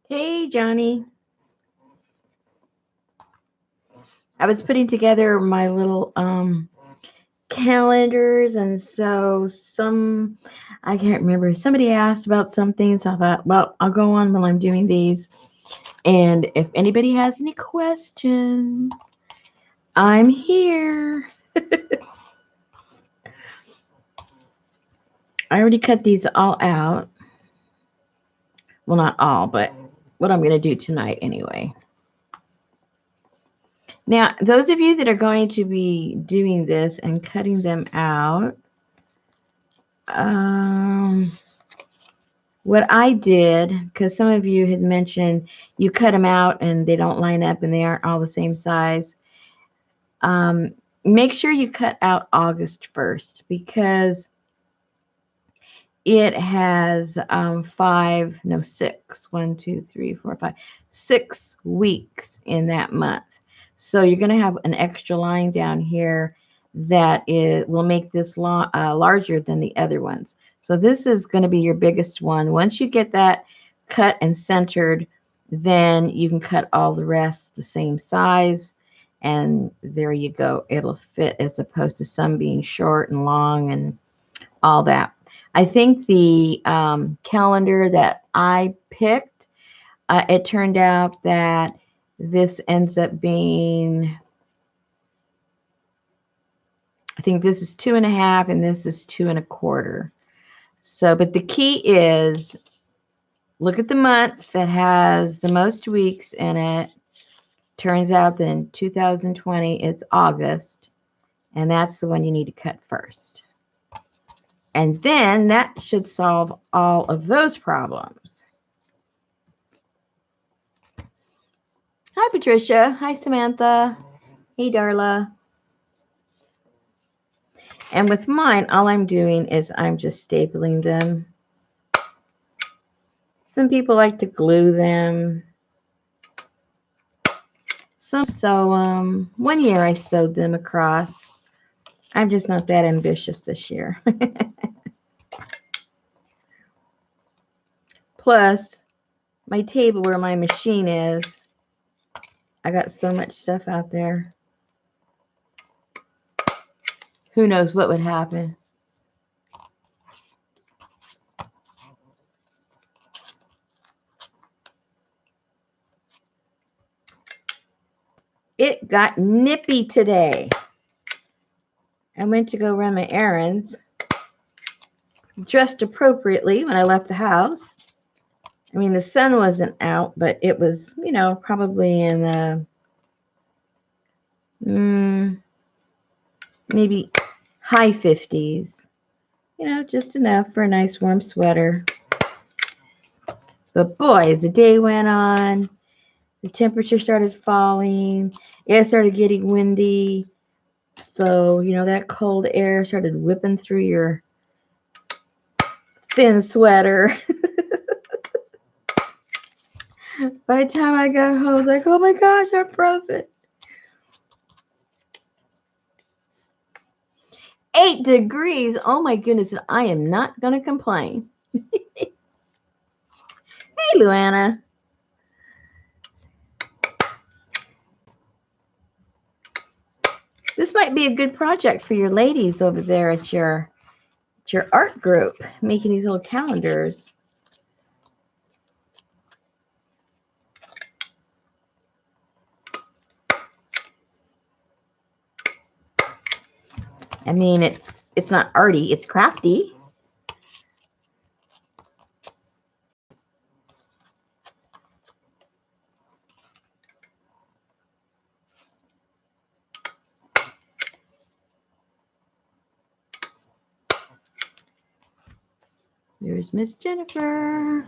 Hey, Johnny. I was putting together my little calendars, and so I can't remember, somebody asked about something, so I thought, well, I'll go on while I'm doing these. And if anybody has any questions, I'm here. I already cut these all out. Well, not all, but what I'm going to do tonight anyway. Now, those of you that are going to be doing this and cutting them out, what I did, because some of you had mentioned you cut them out and they don't line up and they aren't all the same size. Make sure you cut out August 1st because it has 6 weeks in that month. So you're going to have an extra line down here that will make this larger than the other ones. So this is going to be your biggest one. Once you get that cut and centered, then you can cut all the rest the same size. And there you go. It'll fit as opposed to some being short and long and all that. I think the calendar that I picked, it turned out that this ends up being, I think this is 2.5 and this is 2.25. So, but the key is look at the month that has the most weeks in it. Turns out that in 2020, it's August, and that's the one you need to cut first. And then that should solve all of those problems. Hi, Patricia. Hi, Samantha. Hey, Darla. And with mine, all I'm doing is I'm just stapling them. Some people like to glue them. Some sew them. One year I sewed them across. I'm just not that ambitious this year. Plus, my table where my machine is, I got so much stuff out there. Who knows what would happen? It got nippy today. I went to go run my errands, dressed appropriately when I left the house. I mean, the sun wasn't out, but it was, probably in the maybe high 50s. Just enough for a nice warm sweater. But boy, as the day went on, the temperature started falling. It started getting windy. So, that cold air started whipping through your thin sweater. By the time I got home, I was like, oh my gosh, I'm frozen. 8 degrees. Oh my goodness. I am not going to complain. Hey, Luana. This might be a good project for your ladies over there at your art group, making these little calendars. I mean, it's not arty, it's crafty. There's Miss Jennifer.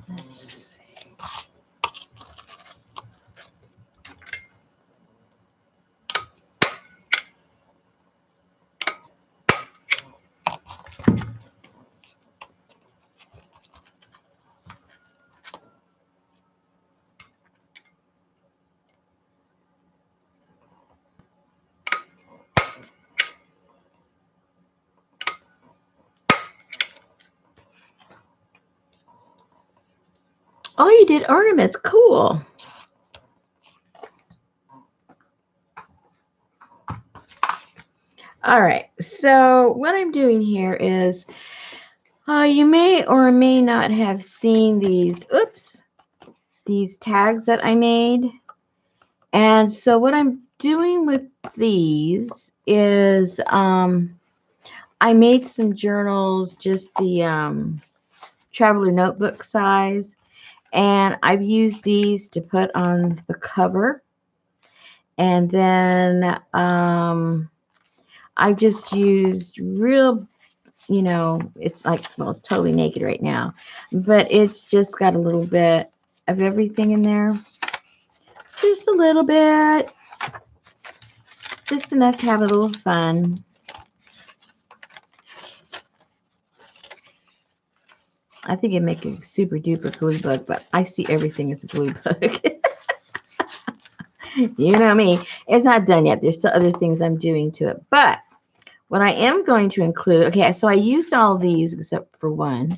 Let's see. Oh, you did ornaments. Cool. All right. So what I'm doing here is you may or may not have seen these, oops, these tags that I made. And so what I'm doing with these is I made some journals, just the traveler notebook size. And I've used these to put on the cover. And then I've just used real, it's like, well, it's totally naked right now, but it's just got a little bit of everything in there. Just a little bit. Just enough to have a little fun. I think it'd make a super duper glue bug, but I see everything as a glue bug. You know me. It's not done yet. There's still other things I'm doing to it. But what I am going to include, okay, so I used all these except for one.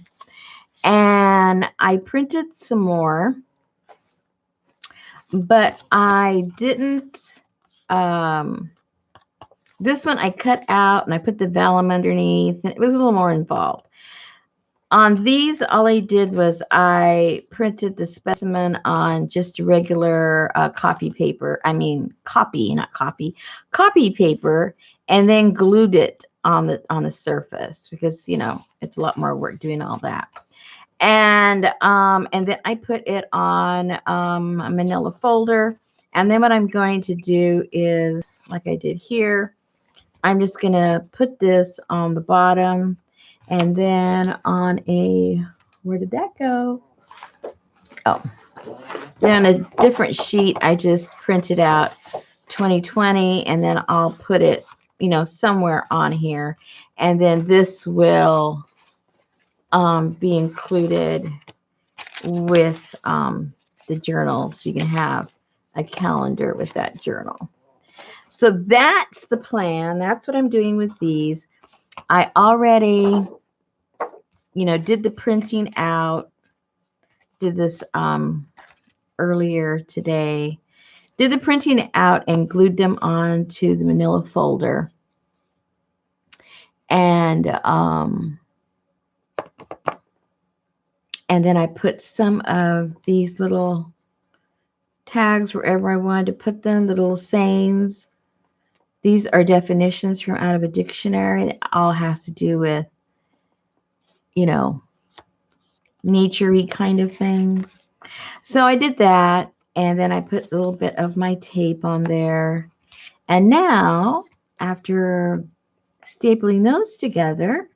And I printed some more. But I didn't, this one I cut out and I put the vellum underneath. And it was a little more involved. On these, all I did was I printed the specimen on just regular copy paper. I mean, copy, not copy, copy paper, and then glued it on the surface because, it's a lot more work doing all that. And then I put it on a manila folder. And then what I'm going to do is, like I did here, I'm just going to put this on the bottom. And then on a, where did that go? Oh, then a different sheet, I just printed out 2020, and then I'll put it, somewhere on here. And then this will be included with the journal, so you can have a calendar with that journal. So that's the plan. That's what I'm doing with these. I already, did the printing out. Did this earlier today. Did the printing out and glued them onto the manila folder. And then I put some of these little tags wherever I wanted to put them, the little sayings. These are definitions from out of a dictionary. It all has to do with, nature-y kind of things. So I did that, and then I put a little bit of my tape on there. And now, after stapling those together,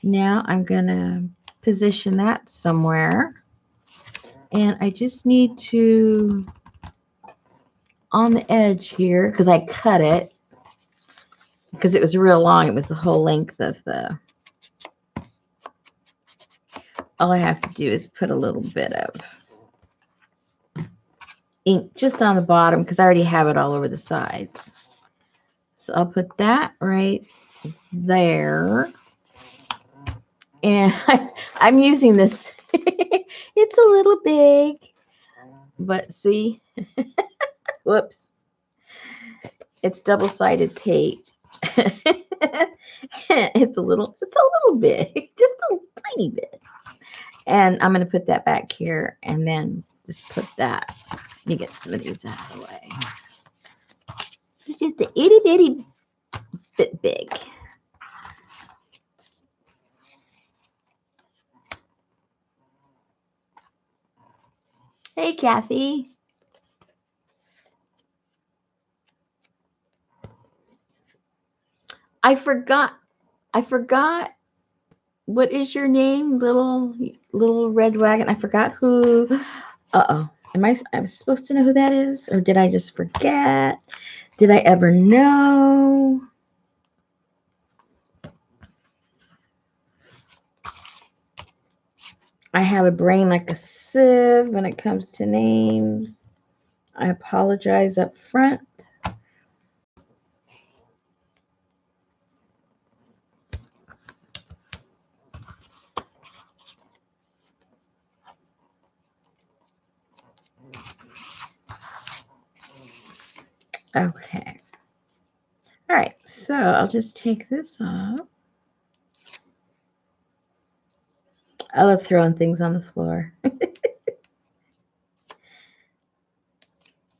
now I'm going to position that somewhere. And I just need to, on the edge here, because I cut it, because it was real long. It was the whole length of the, all I have to do is put a little bit of ink just on the bottom, because I already have it all over the sides. So I'll put that right there. And I'm using this. It's a little big, but see, whoops, it's double-sided tape. It's a little big, just a tiny bit. And I'm going to put that back here and then just put that. Let me get some of these out of the way. It's just a itty bitty bit big. Hey, Kathy. I forgot. What is your name, little red wagon? I forgot who. Uh-oh. I'm supposed to know who that is? Or did I just forget? Did I ever know? I have a brain like a sieve when it comes to names. I apologize up front. Okay. All right, so I'll just take this off. I love throwing things on the floor.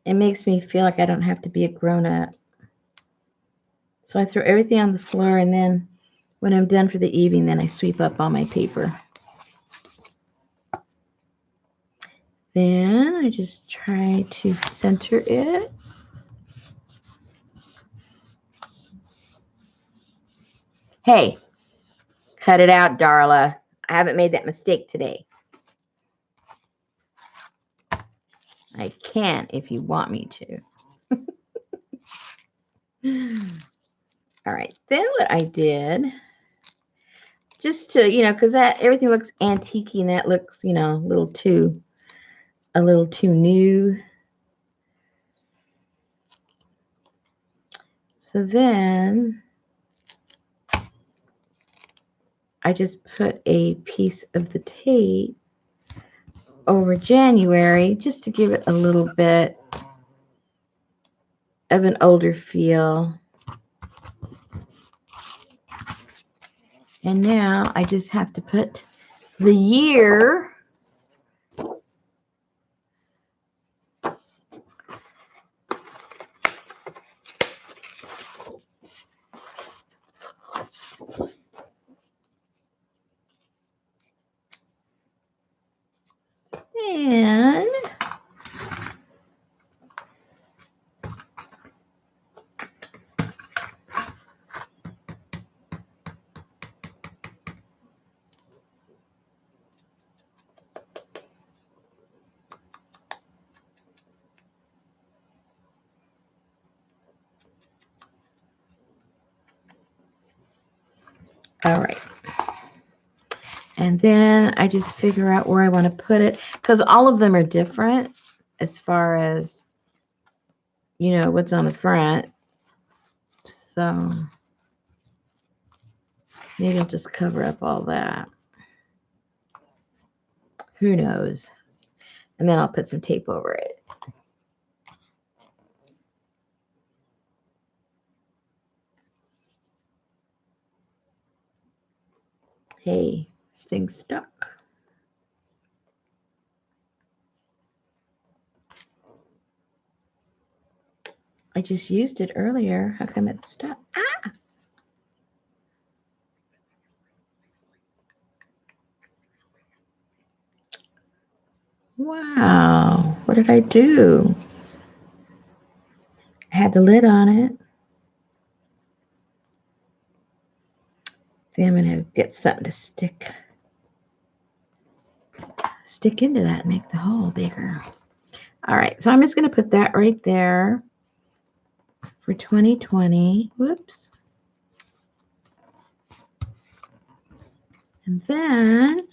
It makes me feel like I don't have to be a grown-up. So I throw everything on the floor, and then when I'm done for the evening, then I sweep up all my paper. Then I just try to center it. Hey, cut it out, Darla. I haven't made that mistake today. I can if you want me to. All right, then what I did, just to, because that everything looks antique and that looks, a little too new. So then I just put a piece of the tape over January just to give it a little bit of an older feel. And now I just have to put the year and all right. And then I just figure out where I want to put it, because all of them are different as far as, what's on the front. So maybe I'll just cover up all that. Who knows? And then I'll put some tape over it. Hey, this thing's stuck. I just used it earlier. How come it's stuck? Ah! Wow. What did I do? I had the lid on it. Then I'm going to get something to stick into that and make the hole bigger. All right, so I'm just going to put that right there for 2020. Whoops. And then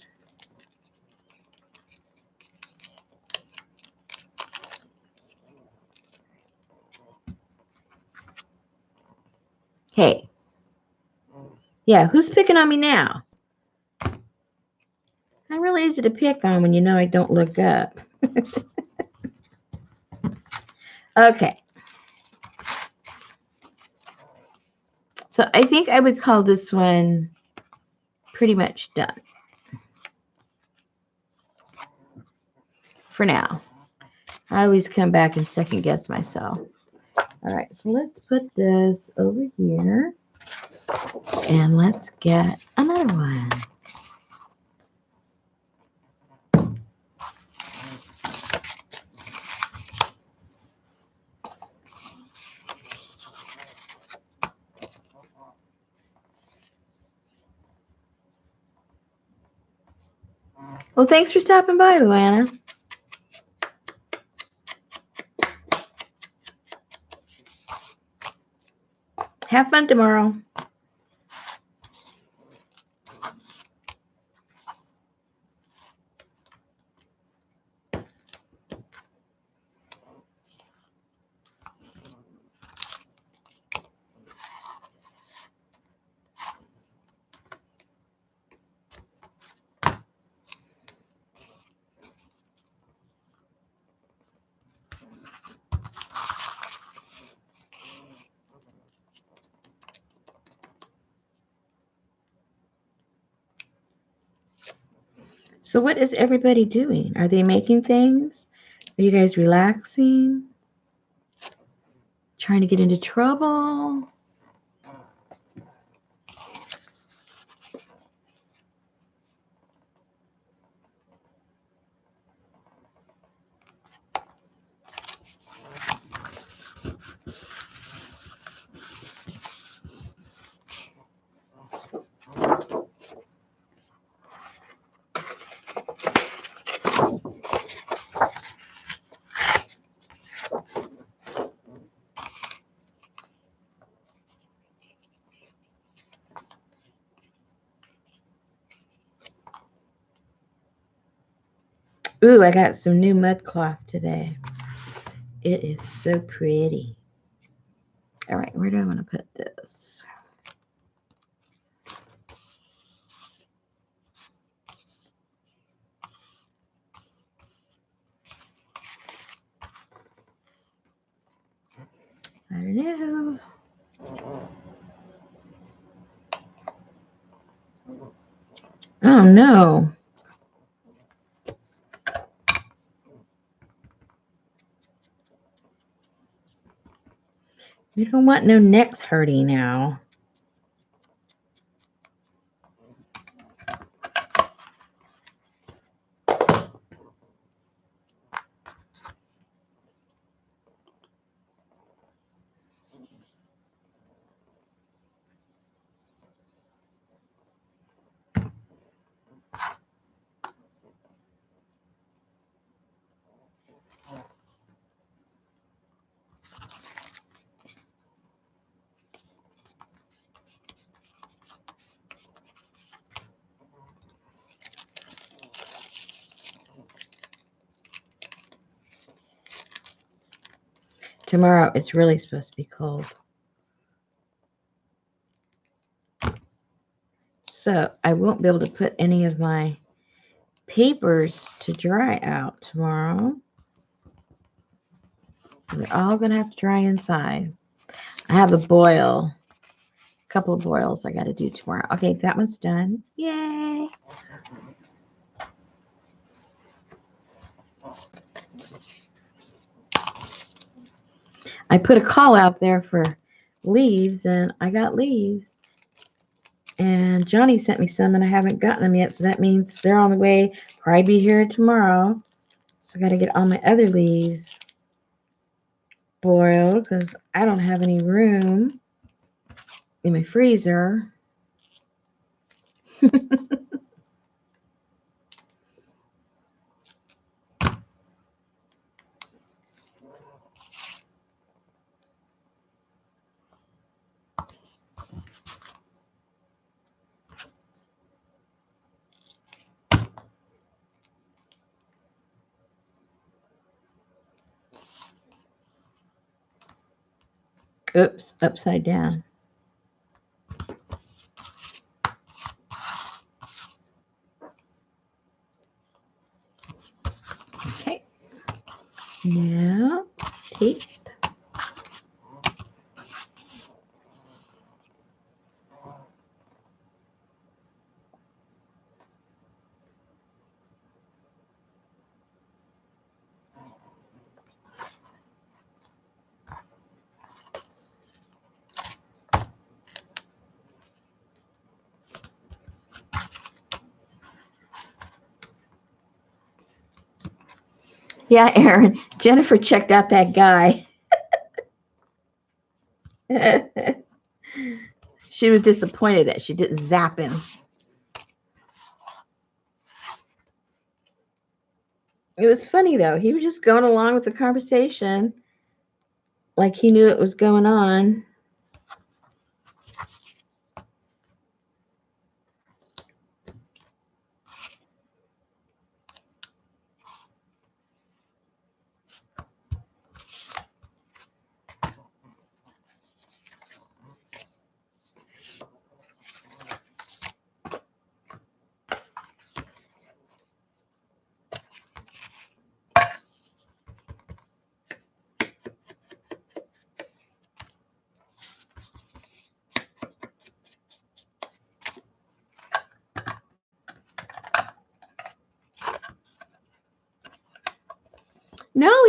hey, yeah, who's picking on me now? I'm really easy to pick on when I don't look up. Okay. So I think I would call this one pretty much done for now. I always come back and second guess myself. All right, so let's put this over here and let's get another one. Well, thanks for stopping by, Luana. Have fun tomorrow. So what is everybody doing? Are they making things? Are you guys relaxing? Trying to get into trouble? Ooh, I got some new mud cloth today. It is so pretty. All right, where do I want to put this? I don't know. Oh no. We don't want no necks hurting now. Tomorrow it's really supposed to be cold. So I won't be able to put any of my papers to dry out tomorrow. So they're all going to have to dry inside. I have a couple of boils I got to do tomorrow. Okay, that one's done. Yay! I put a call out there for leaves, and I got leaves. And Johnny sent me some, and I haven't gotten them yet, so that means they're on the way. Probably be here tomorrow. So I got to get all my other leaves boiled because I don't have any room in my freezer. Oops, upside down. Okay. Now, tape. Yeah, Aaron. Jennifer checked out that guy. She was disappointed that she didn't zap him. It was funny, though. He was just going along with the conversation like he knew it was going on.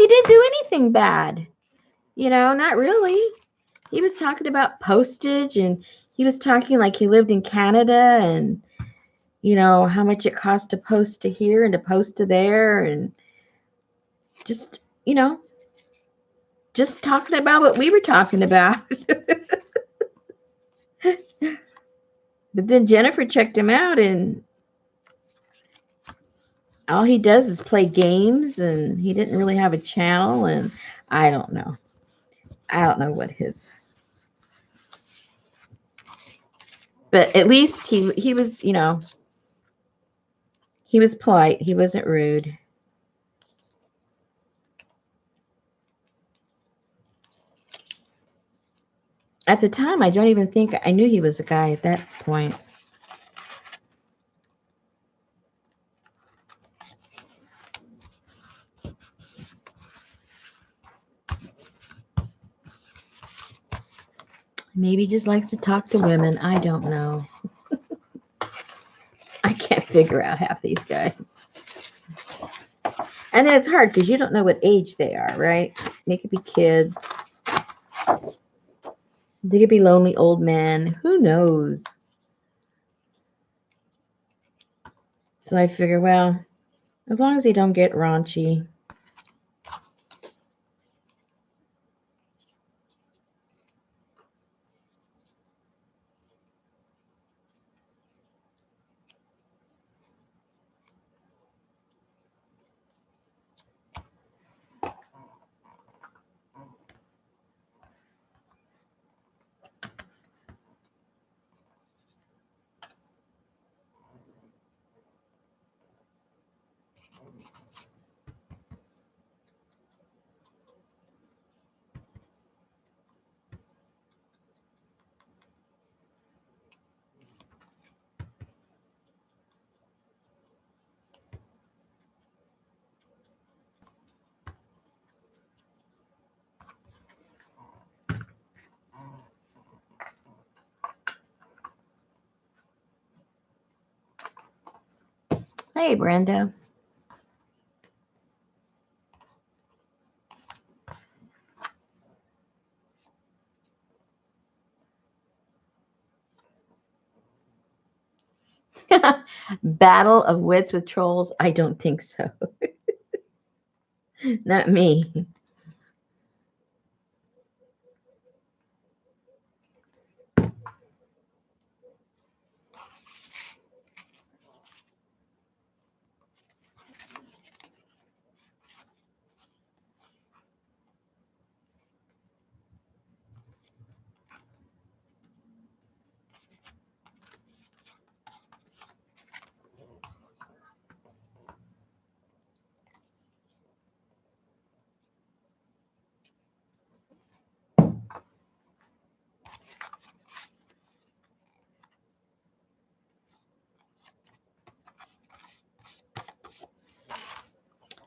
didn't do anything bad. Not really. He was talking about postage, and he was talking like he lived in Canada, and how much it cost to post to here and to post to there, and just, just talking about what we were talking about. But then Jennifer checked him out, and all he does is play games, and he didn't really have a channel, and I don't know. I don't know what his. But at least he was, he was polite. He wasn't rude. At the time, I don't even think I knew he was a guy at that point. Maybe he just likes to talk to women. I don't know. I can't figure out half these guys. And then it's hard because you don't know what age they are, right? They could be kids. They could be lonely old men. Who knows? So I figure, well, as long as they don't get raunchy. Hey, Brenda. Battle of wits with trolls? I don't think so. Not me.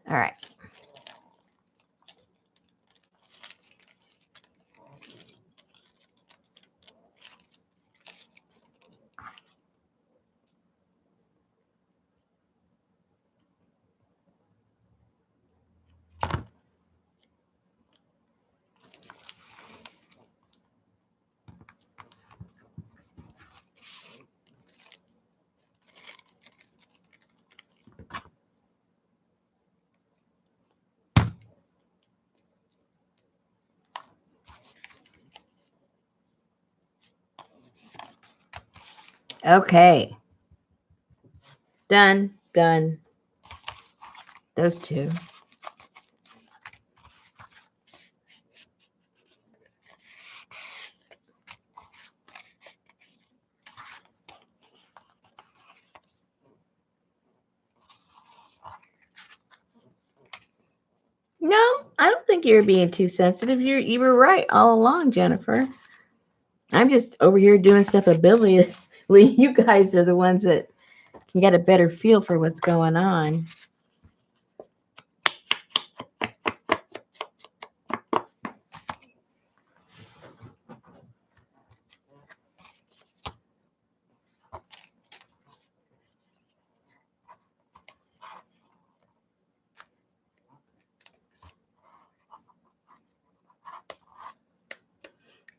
All right. Okay. Done. Done. Those two. No, I don't think you're being too sensitive. You were right all along, Jennifer. I'm just over here doing stuff obliviously. You guys are the ones that can get a better feel for what's going on.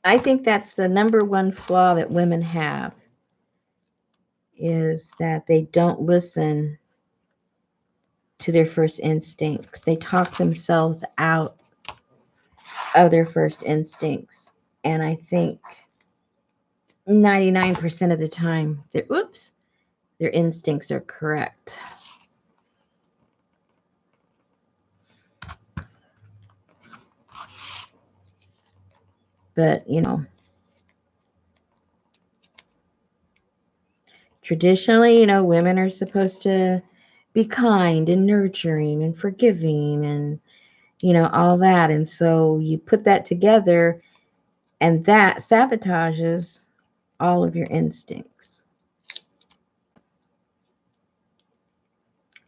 I think that's the number one flaw that women have, is that they don't listen to their first instincts. They talk themselves out of their first instincts. And I think 99% of the time, their instincts are correct. But, traditionally, women are supposed to be kind and nurturing and forgiving and, all that. And so you put that together, and that sabotages all of your instincts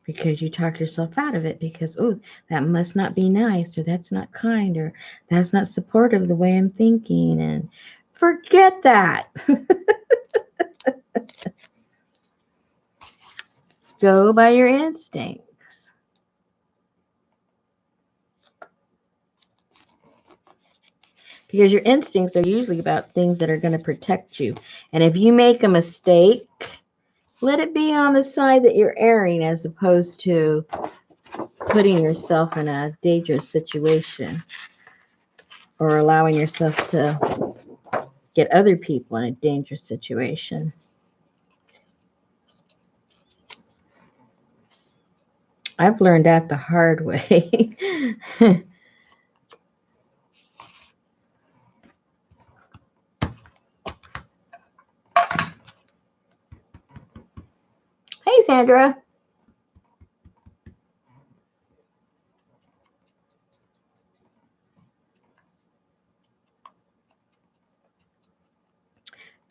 because you talk yourself out of it because, oh, that must not be nice, or that's not kind, or that's not supportive of the way I'm thinking. And forget that. Go by your instincts. Because your instincts are usually about things that are going to protect you. And if you make a mistake, let it be on the side that you're erring as opposed to putting yourself in a dangerous situation or allowing yourself to get other people in a dangerous situation. I've learned that the hard way. Hey, Sandra.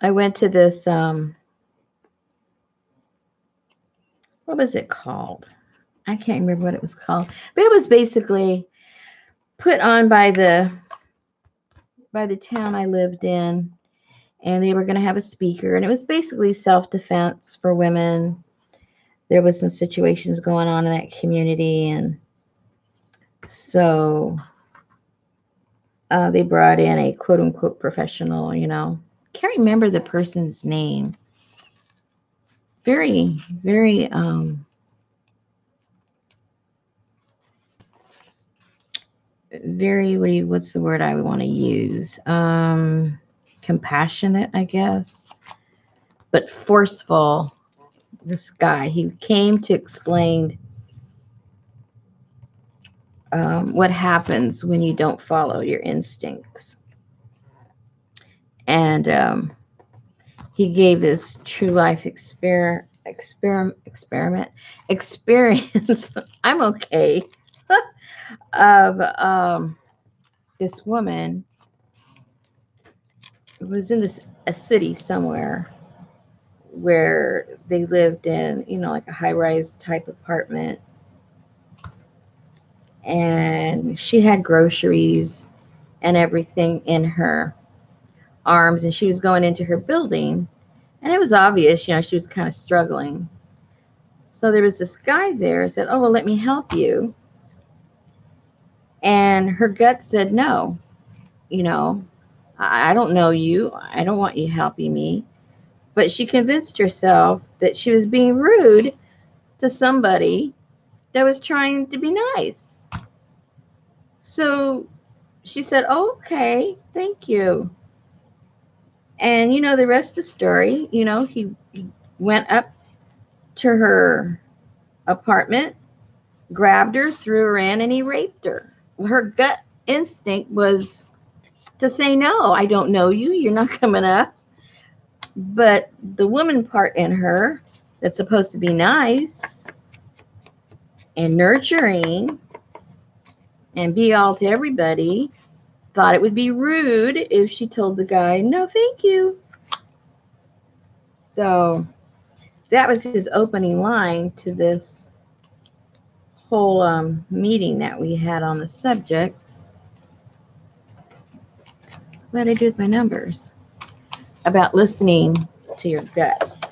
I went to this, what was it called? I can't remember what it was called. But it was basically put on by the town I lived in, and they were going to have a speaker, and it was basically self-defense for women. There was some situations going on in that community, and so they brought in a quote-unquote professional, can't remember the person's name. Very, very, very, what's the word I would want to use? Compassionate, I guess, but forceful. This guy, he came to explain what happens when you don't follow your instincts. And he gave this true life experience. I'm okay. Of this woman who was in a city somewhere where they lived in, like a high-rise type apartment, and she had groceries and everything in her arms, and she was going into her building, and it was obvious, she was kind of struggling. So there was this guy there who said, oh, well, let me help you. And her gut said, no, I don't know you. I don't want you helping me. But she convinced herself that she was being rude to somebody that was trying to be nice. So she said, oh, okay, thank you. And the rest of the story, he went up to her apartment, grabbed her, threw her in, and he raped her. Her gut instinct was to say, no, I don't know you. You're not coming up. But the woman part in her that's supposed to be nice and nurturing and be all to everybody thought it would be rude if she told the guy, no, thank you. So that was his opening line to this whole meeting that we had on the subject. What did I do with my numbers? About listening to your gut.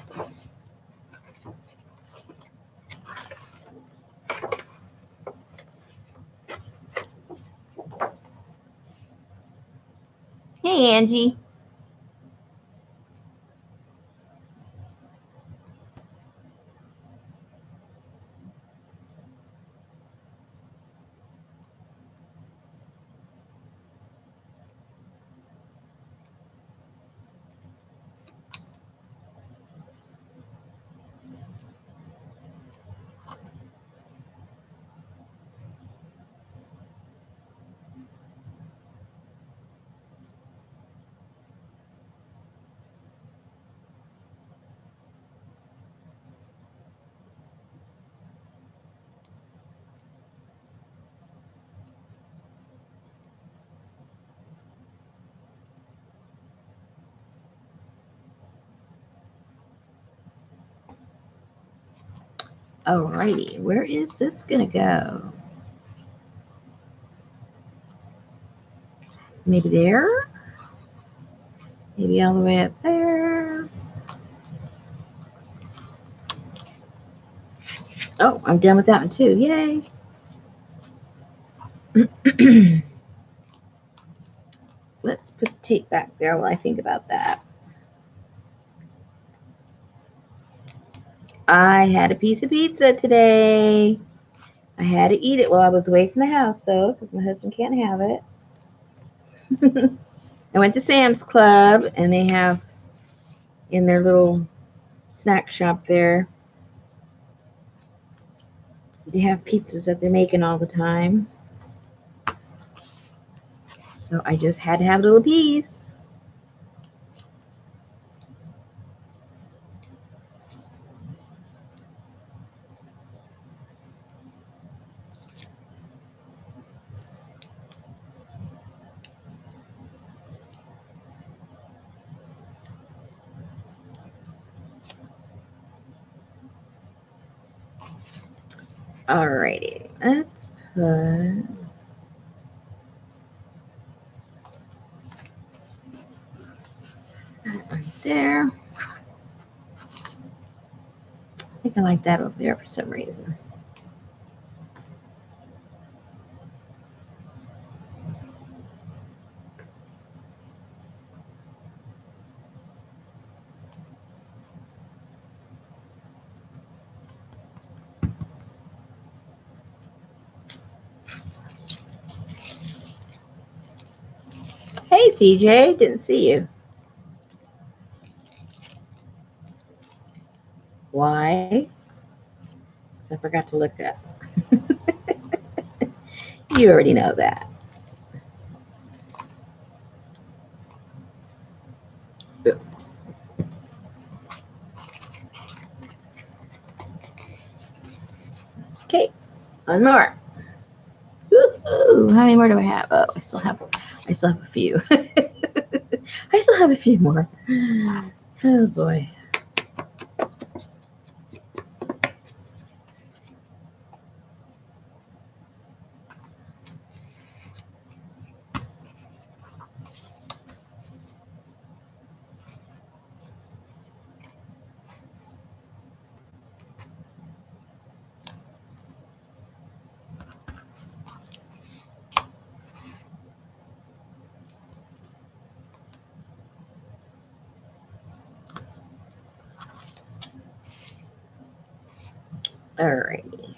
Hey, Angie? Alrighty, where is this gonna go? Maybe there? Maybe all the way up there? Oh, I'm done with that one too. Yay! Let's put the tape back there while I think about that. I had a piece of pizza today. I had to eat it while I was away from the house, though, because my husband can't have it. I went to Sam's Club, and they have in their little snack shop there, they have pizzas that they're making all the time. So I just had to have a little piece. Alrighty, let's put that right there. I think I like that over there for some reason. Hey, CJ, didn't see you. Why? Because I forgot to look up. You already know that. Oops. Okay, one more. Woo-hoo. How many more do I have? Oh, I still have a few. I still have a few more. Oh boy. Alrighty.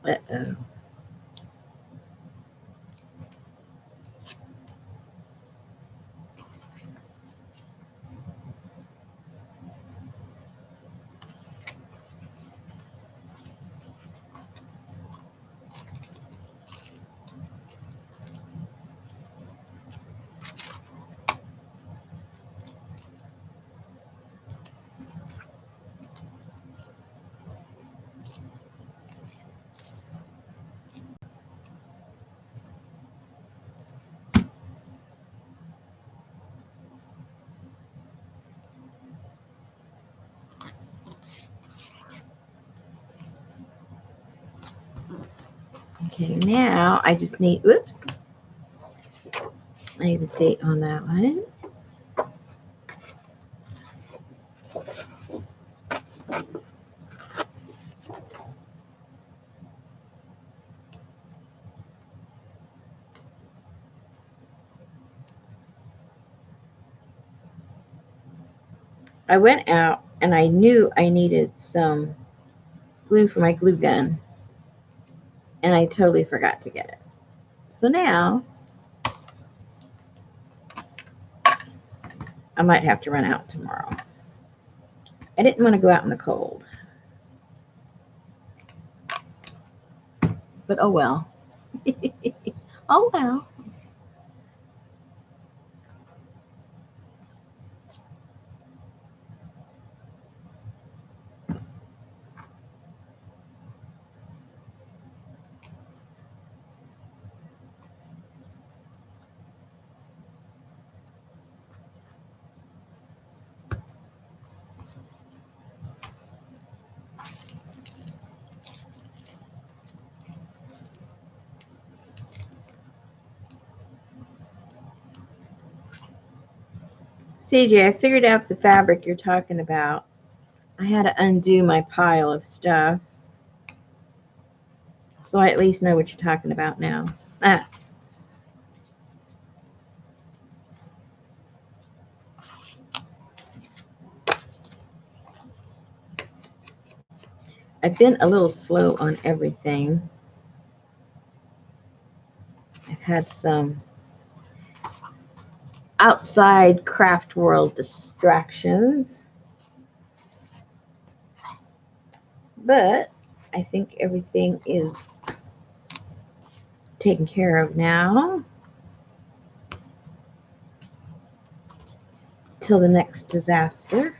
Uh-oh. Okay, now I just need, oops, I need the date on that one. I went out and I knew I needed some glue for my glue gun, and I totally forgot to get it. So now I might have to run out tomorrow. I didn't want to go out in the cold, but oh well. Oh well. CJ, I figured out the fabric you're talking about. I had to undo my pile of stuff. So I at least know what you're talking about now. Ah. I've been a little slow on everything. I've had some outside craft world distractions. But I think everything is taken care of now. Till the next disaster.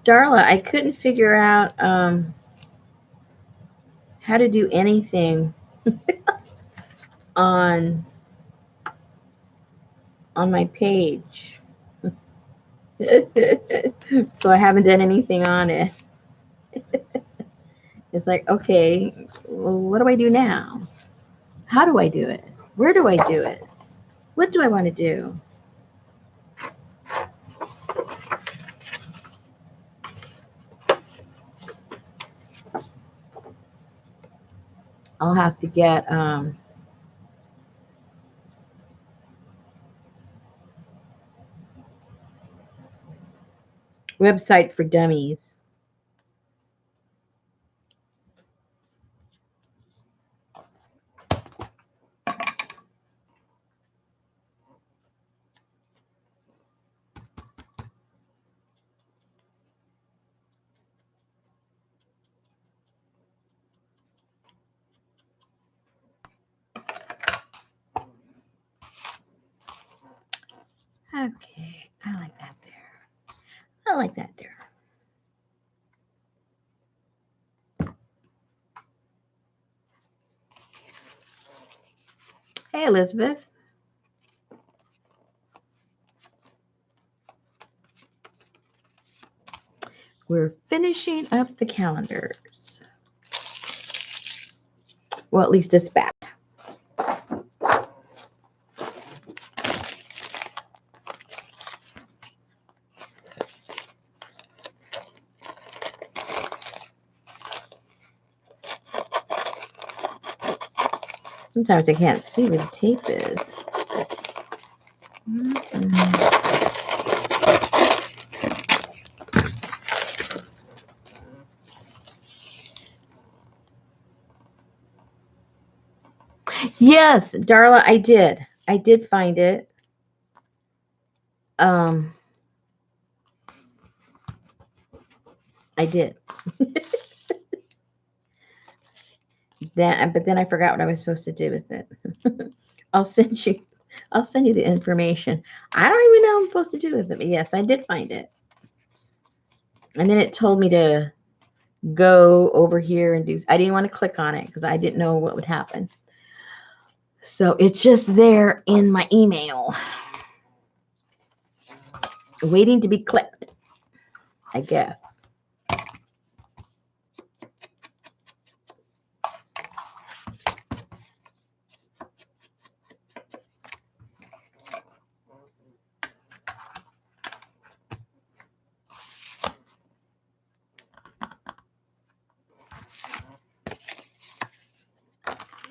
Darla, I couldn't figure out how to do anything on my page. So I haven't done anything on it. It's like, okay, well, what do I do now? How do I do it? Where do I do it? What do I want to do? I'll have to get website for dummies. Okay, I like that there. I like that there. Hey, Elizabeth. We're finishing up the calendars. Well, at least this batch. Sometimes I can't see where the tape is. Yes, Darla, I did. I did find it. I did. But then I forgot what I was supposed to do with it. I'll send you I'll send you the information. I don't even know what I'm supposed to do with it, but yes, I did find it. And then it told me to go over here and do, I didn't want to click on it because I didn't know what would happen. So it's just there in my email, waiting to be clicked, I guess.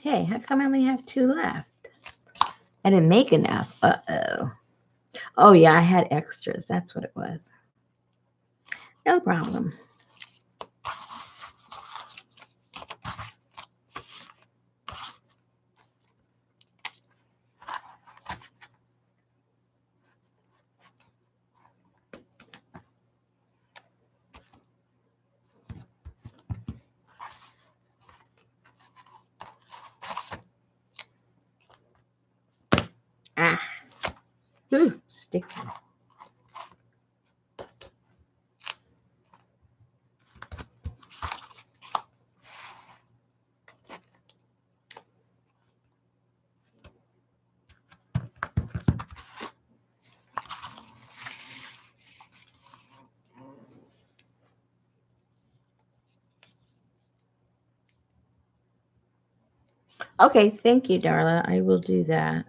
Hey, how come I only have 2 left? I didn't make enough. Uh-oh. Oh, yeah, I had extras. That's what it was. No problem. Ah, ooh, sticky. Okay, thank you, Darla. I will do that.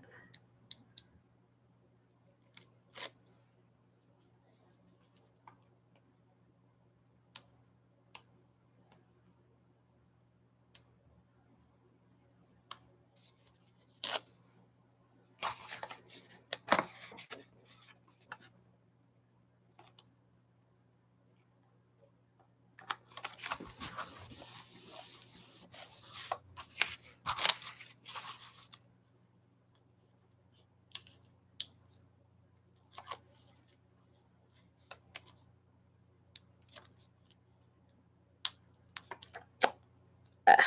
Ah,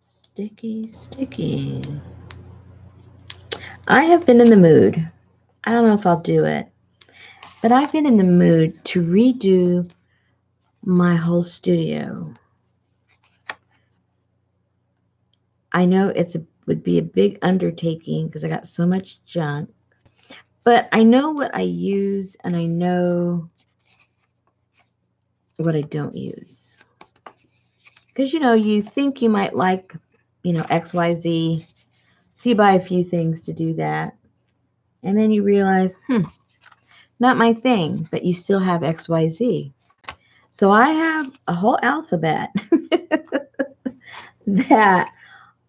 sticky, sticky. I have been in the mood. I don't know if I'll do it, but I've been in the mood to redo my whole studio. I know would be a big undertaking because I got so much junk, but I know what I use and I know what I don't use. Because, you think you might like, XYZ, so you buy a few things to do that. And then you realize, not my thing, but you still have XYZ. So I have a whole alphabet that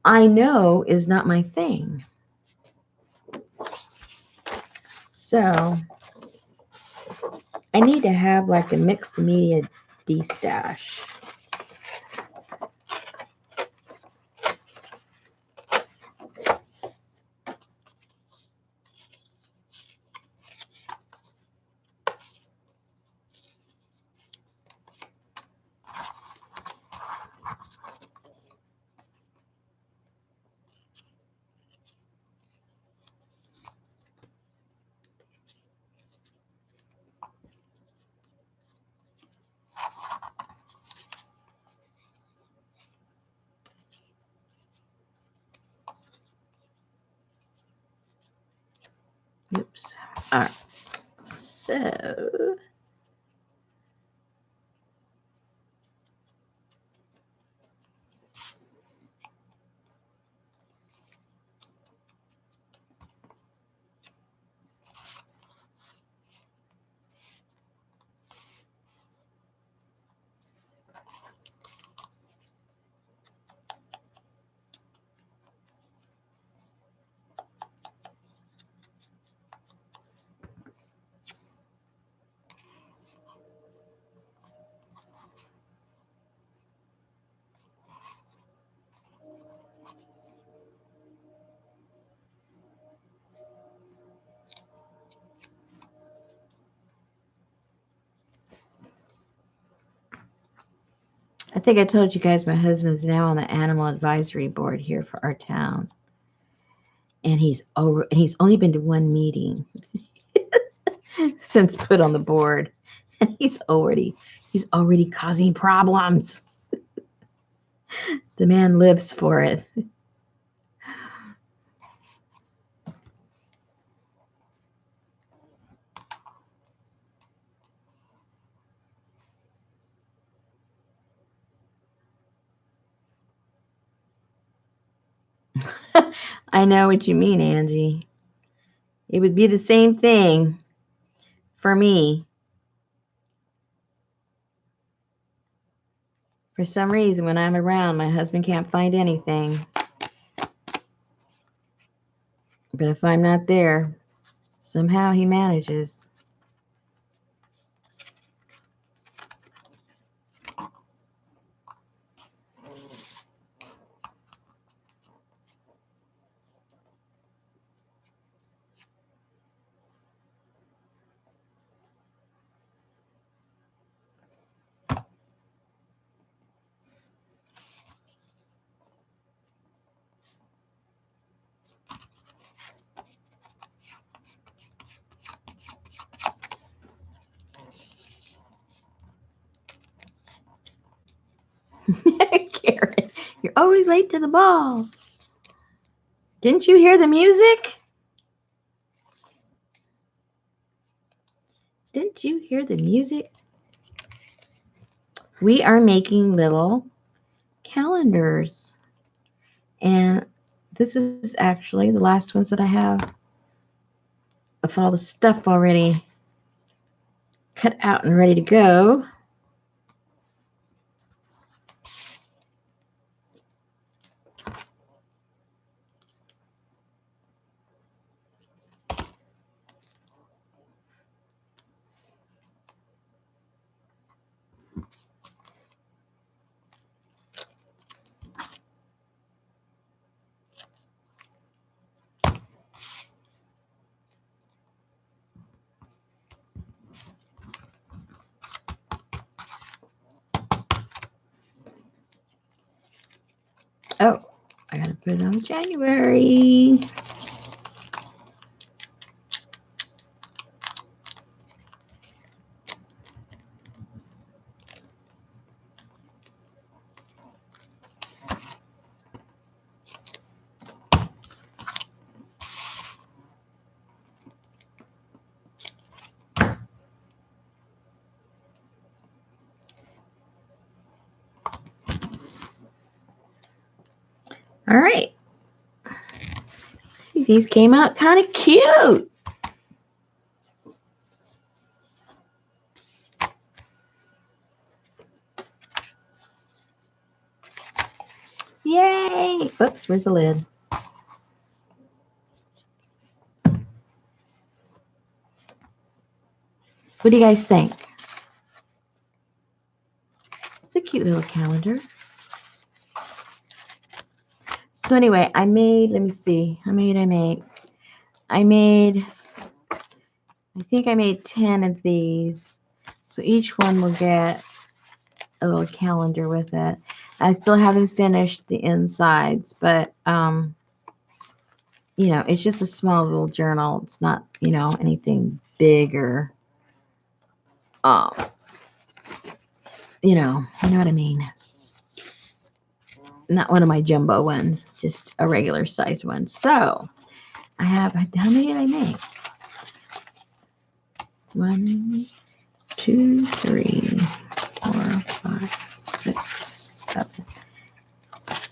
I know is not my thing. So I need to have like a mixed media de-stash. Oops. All right. So I think I told you guys my husband's now on the animal advisory board here for our town. And he's only been to one meeting since put on the board. And he's already causing problems. The man lives for it. I know what you mean, Angie. It would be the same thing for me. For some reason, when I'm around, my husband can't find anything. But if I'm not there, somehow he manages. Karen, you're always late to the ball. Didn't you hear the music? Didn't you hear the music? We are making little calendars. And this is actually the last ones that I have of all the stuff already cut out and ready to go. Oh, I gotta put it on January. All right. These came out kind of cute. Yay! Oops, where's the lid? What do you guys think? It's a cute little calendar. So anyway, I made, let me see, how many did I make? I think I made 10 of these. So each one will get a little calendar with it. I still haven't finished the insides, but you know, it's just a small little journal. It's not, you know, anything big or you know what I mean. Not one of my jumbo ones, just a regular size one. So I have, how many did I make? 1, 2, 3, 4, 5, 6, 7,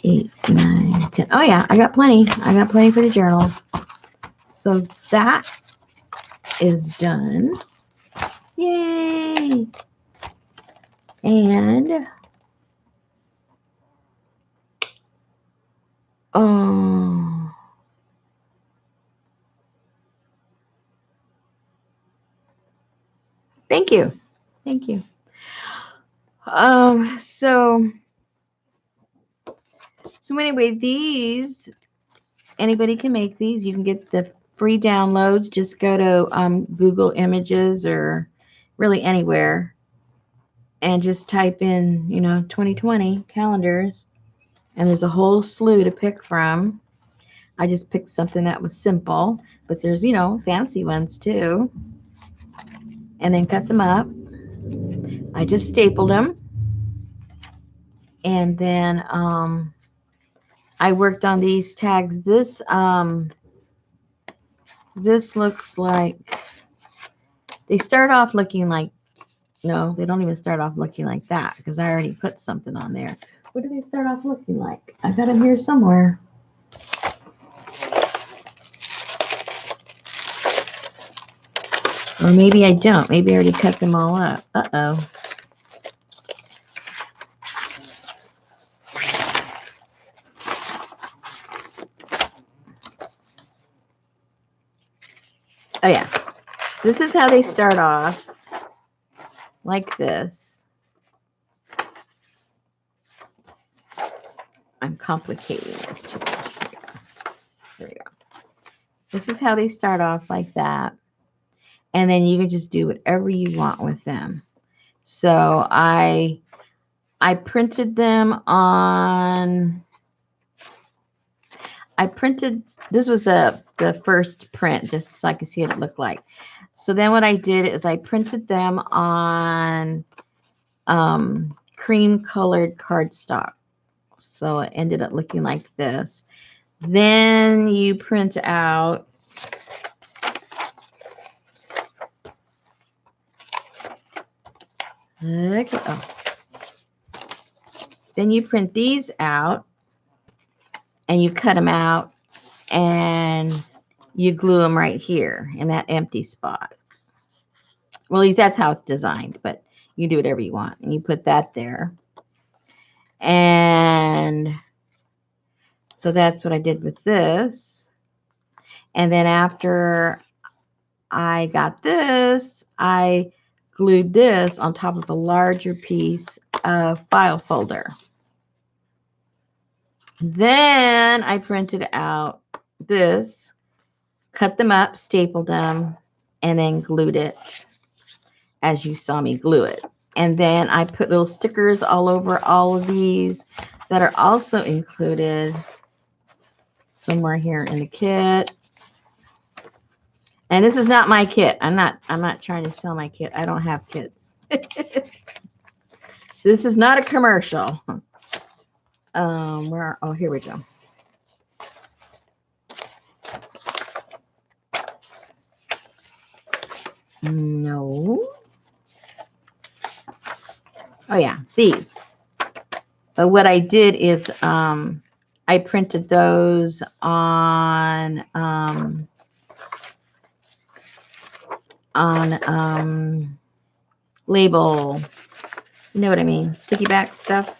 8, 9, 10. Oh yeah, I got plenty. I got plenty for the journals. So that is done. Yay! And thank you. Thank you. So anyway, these, anybody can make these. You can get the free downloads. Just go to Google Images or really anywhere and just type in, 2020 calendars, and there's a whole slew to pick from. I just picked something that was simple, but there's, fancy ones too. And then cut them up. I just stapled them. And then I worked on these tags. This looks like, they start off looking like, no, they don't even start off looking like that because I already put something on there. What do they start off looking like? I got them here somewhere. Or maybe I don't. Maybe I already cut them all up. Uh-oh. Oh, yeah. This is how they start off. Like this. I'm complicating this too much. There we go. This is how they start off, like that. And then you can just do whatever you want with them. So I printed them on, this was the first print, just so I could see what it looked like. So then what I did is I printed them on cream colored cardstock. So it ended up looking like this. Then you print out Then you print these out and you cut them out and you glue them right here in that empty spot. Well, at least that's how it's designed, but you can do whatever you want. And you put that there. And so that's what I did with this. And then after I got this, I glued this on top of a larger piece of file folder. Then I printed out this, cut them up, stapled them, and then glued it as you saw me glue it. And then I put little stickers all over all of these that are also included somewhere here in the kit. And this is not my kit. I'm not trying to sell my kit. I don't have kits. This is not a commercial. Oh, here we go. No. Oh yeah, these. But what I did is I printed those on label, you know what I mean, sticky back stuff.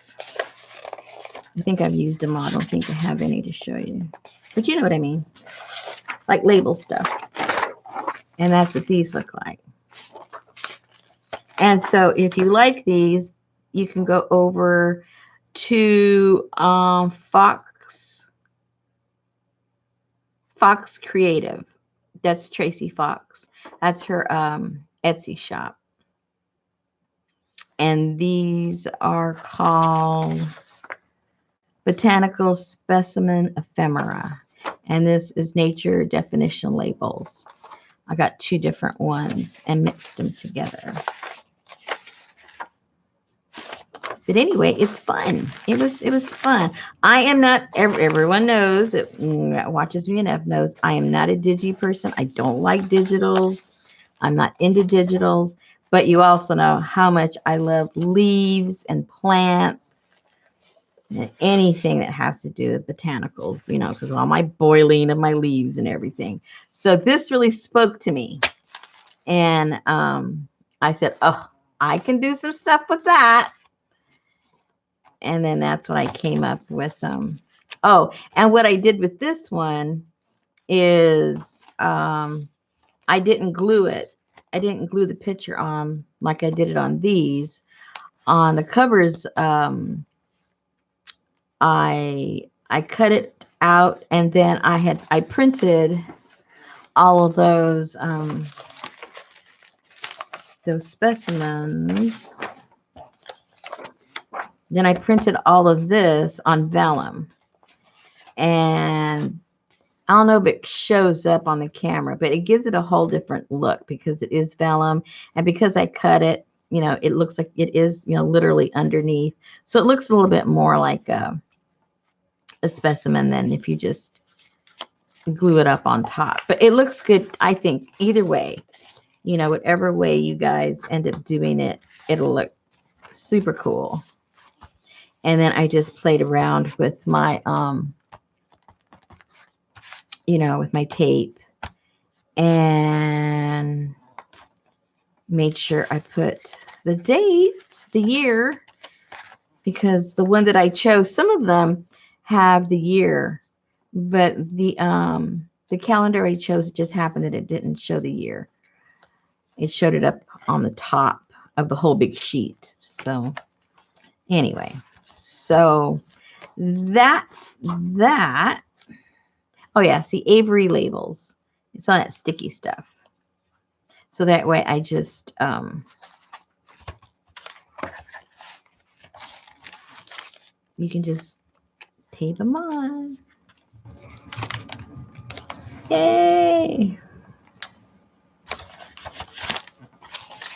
I think I've used them all. I don't think I have any to show you, but you know what I mean, like label stuff. And that's what these look like. And so if you like these, you can go over to Fox Creative. That's Tracy Fox. That's her Etsy shop. And these are called Botanical Specimen Ephemera. And this is nature definition labels. I got two different ones and mixed them together. But anyway, it's fun. It was fun. I am not, everyone knows, that watches me enough knows, I am not a digi person. I don't like digitals. I'm not into digitals. But you also know how much I love leaves and plants and anything that has to do with botanicals, because of all my boiling of my leaves and everything. So this really spoke to me. And I said, oh, I can do some stuff with that. And then that's what I came up with. Oh, and what I did with this one is I didn't glue it. I didn't glue the picture on like I did it on these. On the covers, I cut it out, and then I printed all of those specimens. Then I printed all of this on vellum. And I don't know if it shows up on the camera, but it gives it a whole different look because it is vellum. And because I cut it, you know, it looks like it is, you know, literally underneath. So it looks a little bit more like a specimen than if you just glue it up on top. But it looks good, I think, either way. You know, whatever way you guys end up doing it, it'll look super cool. And then I just played around with my, you know, with my tape and made sure I put the date, the year, because the one that I chose, some of them have the year, but the calendar I chose, it just happened that it didn't show the year. It showed it up on the top of the whole big sheet. So anyway, so that's that. Oh yeah, see, Avery labels. It's on that sticky stuff. So that way I just you can just tape them on. Yay!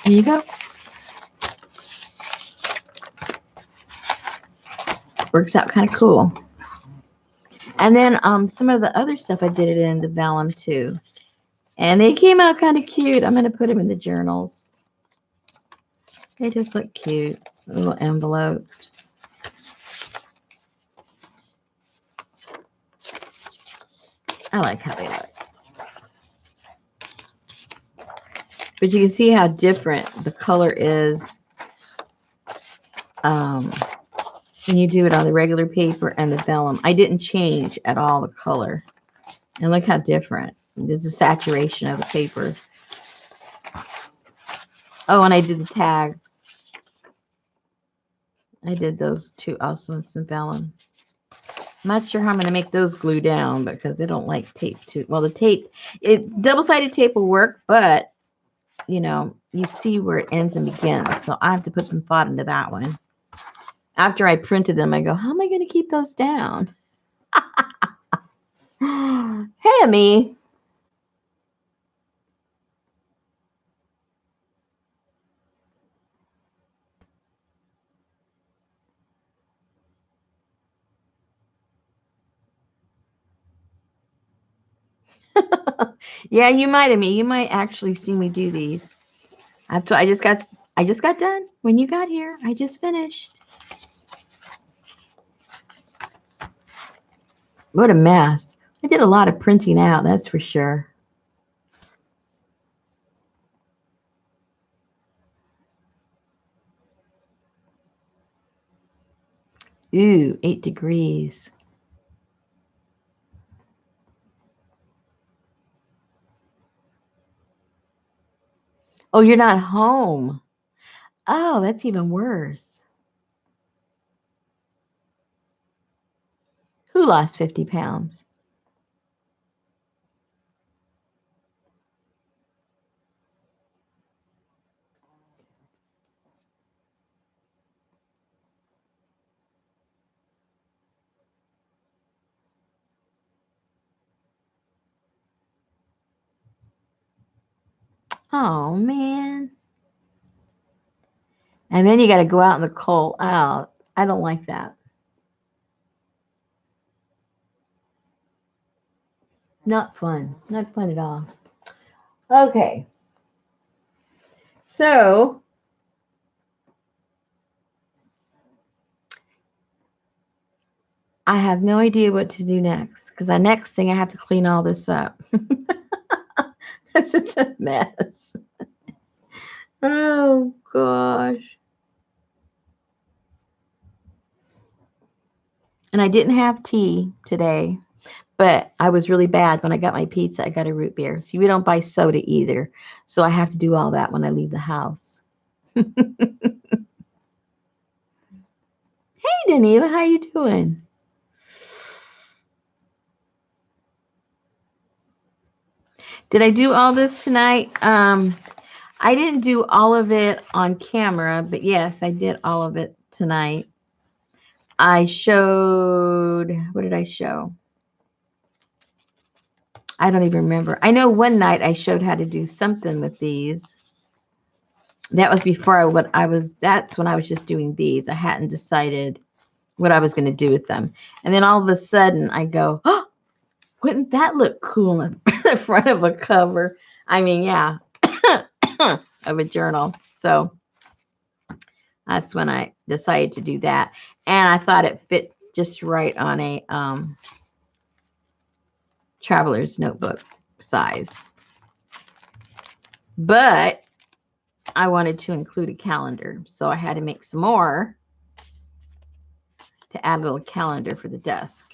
There you go. Works out kind of cool. And then some of the other stuff I did it in the vellum too. And they came out kind of cute. I'm going to put them in the journals. They just look cute. Little envelopes. I like how they look. But you can see how different the color is when you do it on the regular paper and the vellum. I didn't change at all the color. And look how different. There's a saturation of the paper. Oh, and I did the tags. I did those too also in some vellum. I'm not sure how I'm going to make those glue down because they don't like tape too. Well, the tape, double-sided tape will work, but, you know, you see where it ends and begins. So I have to put some thought into that one. After I printed them, I go, how am I going to keep those down? Hey, me. Yeah, you might have me. You might actually see me do these. That's what I just got done when you got here. I just finished. What a mess. I did a lot of printing out, that's for sure. Ooh, 8 degrees. Oh, you're not home. Oh, that's even worse. Who lost 50 pounds? Oh, man. And then you got to go out in the cold. Oh, I don't like that. Not fun. Not fun at all. Okay. So, I have no idea what to do next because the next thing I have to clean all this up. It's a mess. Oh, gosh. And I didn't have tea today. But I was really bad when I got my pizza. I got a root beer. See, we don't buy soda either. So I have to do all that when I leave the house. Hey, Daniela, how you doing? Did I do all this tonight? I didn't do all of it on camera, but yes, I did all of it tonight. I showed, what did I show? I don't even remember. I know one night I showed how to do something with these. That was before that's when I was just doing these. I hadn't decided what I was going to do with them. And then all of a sudden I go, oh, wouldn't that look cool in the front of a cover? I mean, yeah, of a journal. So that's when I decided to do that. And I thought it fit just right on a traveler's notebook size. But I wanted to include a calendar. So I had to make some more to add a little calendar for the desk.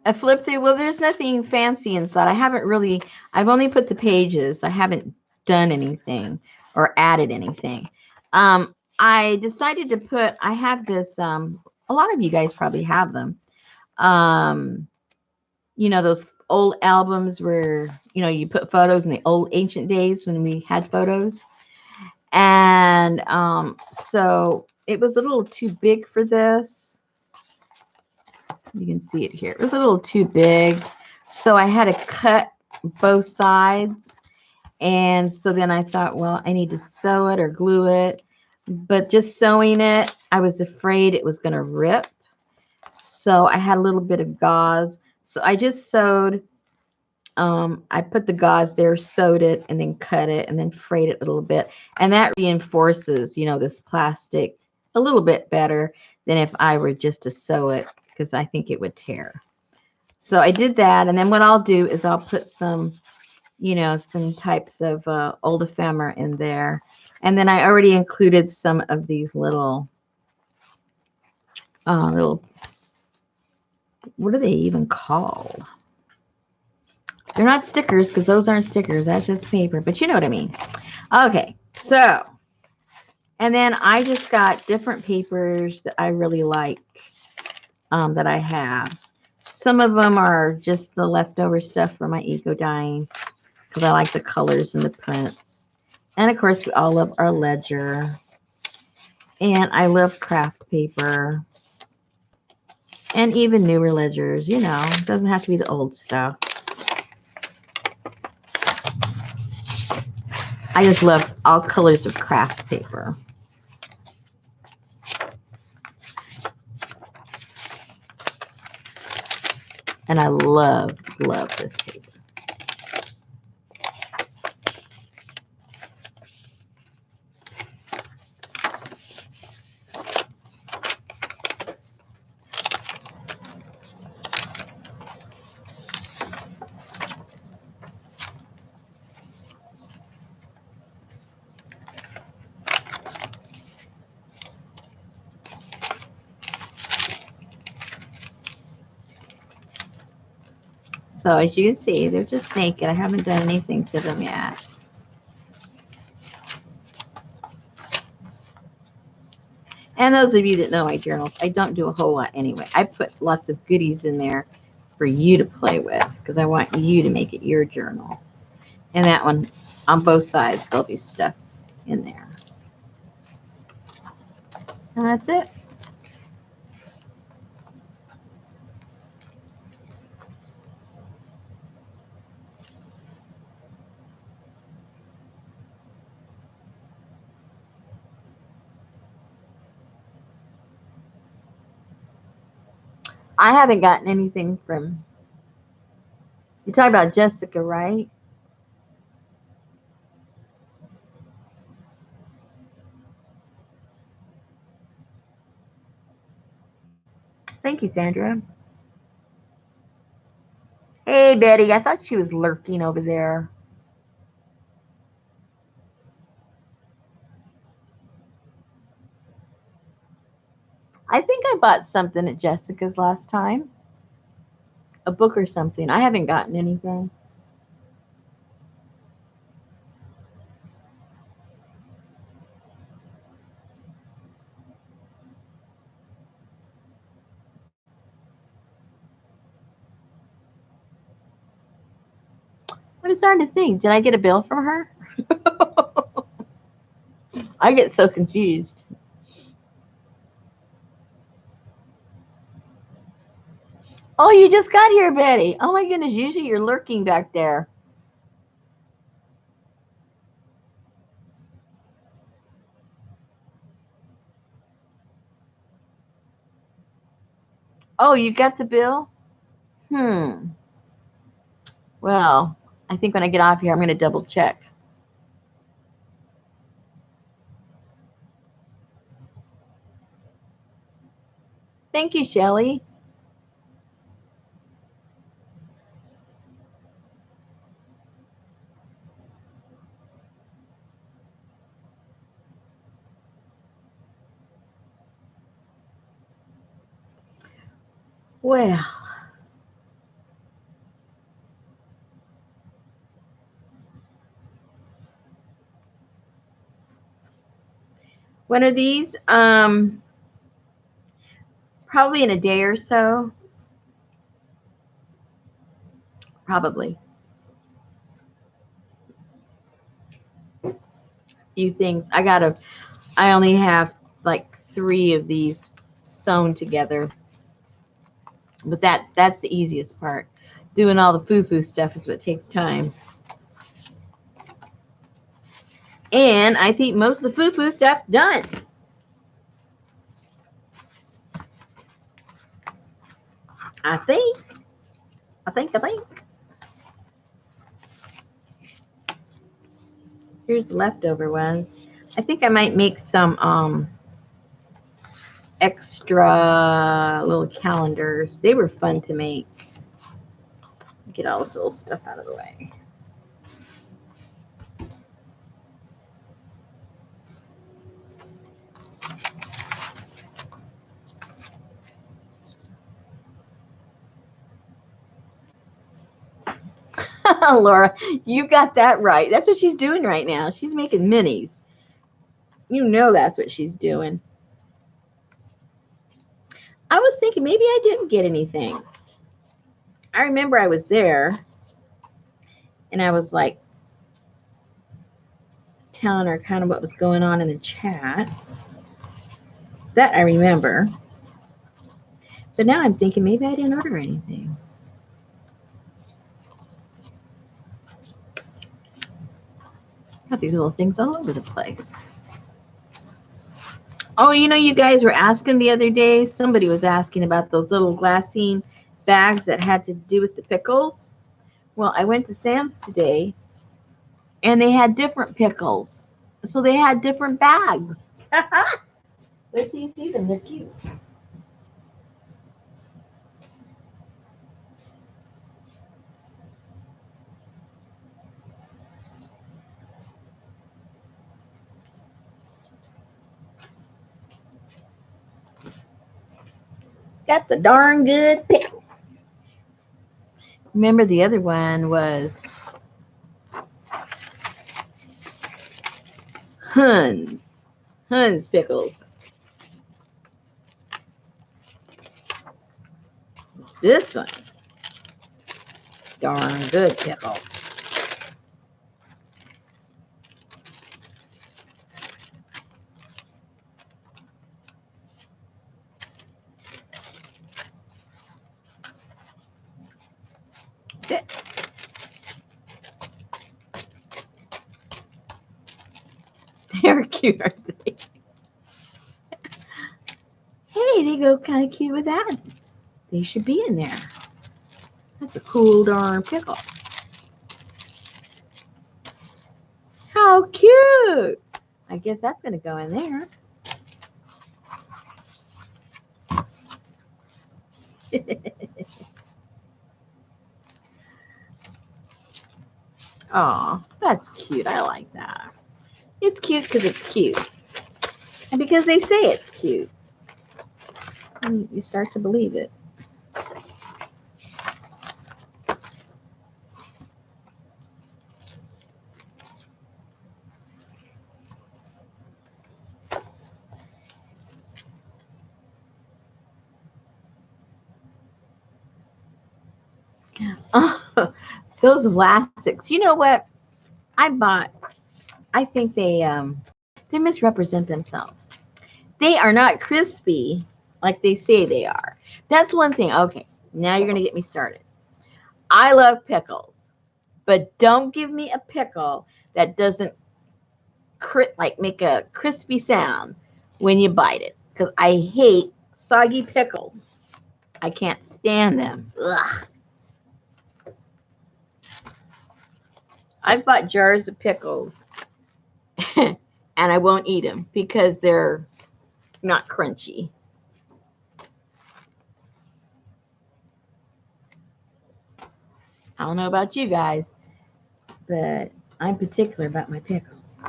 A flip through, well, there's nothing fancy inside. I've only put the pages. I haven't done anything or added anything. I decided to I have this, a lot of you guys probably have them. Those old albums where, you put photos in the old ancient days when we had photos. And so it was a little too big for this. You can see it here. It was a little too big. So I had to cut both sides. And so then I thought, well, I need to sew it or glue it. But just sewing it, I was afraid it was going to rip. So I had a little bit of gauze. So I just sewed. I put the gauze there, sewed it, and then cut it, and then frayed it a little bit. And that reinforces, this plastic a little bit better than if I were just to sew it, because I think it would tear. So I did that, and then what I'll do is I'll put some, some types of old ephemera in there. And then I already included some of these little, what are they even called? They're not stickers, because those aren't stickers. That's just paper, but you know what I mean. Okay, so, and then I just got different papers that I really like that I have. Some of them are just the leftover stuff from my eco dyeing, because I like the colors and the prints. And of course, we all love our ledger. And I love craft paper. And even newer ledgers, it doesn't have to be the old stuff. I just love all colors of craft paper. And I love this paper. So as you can see, they're just naked. I haven't done anything to them yet. And those of you that know my journals, I don't do a whole lot anyway. I put lots of goodies in there for you to play with, because I want you to make it your journal. And that one, on both sides, there'll be stuff in there. And that's it. I haven't gotten anything from, you're talking about Jessica, right? Thank you, Sandra. Hey, Betty. I thought she was lurking over there. I think I bought something at Jessica's last time. A book or something. I haven't gotten anything. I'm starting to think, did I get a bill from her? I get so confused. Oh, you just got here, Betty. Oh my goodness, usually you're lurking back there. Oh, you got the bill? Hmm. Well, I think when I get off here, I'm going to double check. Thank you, Shelley. Well, when are these? Probably in a day or so. Probably. Few things. I only have like 3 of these sewn together. But that's the easiest part. Doing all the foo-foo stuff is what takes time. And I think most of the foo-foo stuff's done. I think. I think. Here's the leftover ones. I think I might make some extra little calendars. They were fun to make. Get all this little stuff out of the way. Laura, you got that right. That's what she's doing right now. She's making minis. You know that's what she's doing. I was thinking maybe I didn't get anything. I remember I was there and I was like telling her kind of what was going on in the chat. That I remember. But now I'm thinking maybe I didn't order anything. Got these little things all over the place. Oh, you guys were asking the other day, somebody was asking about those little glassine bags that had to do with the pickles. Well, I went to Sam's today and they had different pickles. So they had different bags. Wait till you see them. They're cute. That's a darn good pickle. Remember the other one was Huns. Huns pickles. This one, darn good pickle. They're cute, aren't they? Hey, they go kind of cute with that. They should be in there. That's a cool darn pickle. How cute. I guess that's going to go in there. Oh, that's cute. I like that. It's cute because it's cute. And because they say it's cute. And you start to believe it. Those elastics. You know what? I bought. I think they misrepresent themselves. They are not crispy like they say they are. That's one thing. Okay, now you're gonna get me started. I love pickles, but don't give me a pickle that doesn't like make a crispy sound when you bite it, because I hate soggy pickles. I can't stand them. Ugh. I've bought jars of pickles and I won't eat them because they're not crunchy. I don't know about you guys, but I'm particular about my pickles.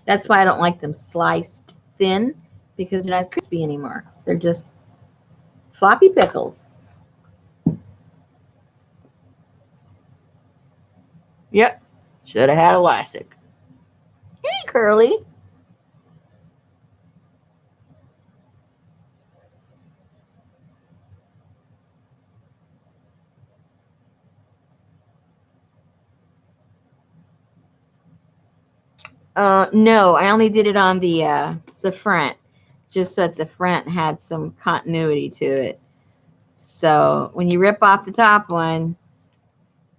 That's why I don't like them sliced thin, because they're not crispy anymore. They're just floppy pickles. Yep. Should have had elastic. Hey, Curly. No, I only did it on the front, just so that the front had some continuity to it. So when you rip off the top one,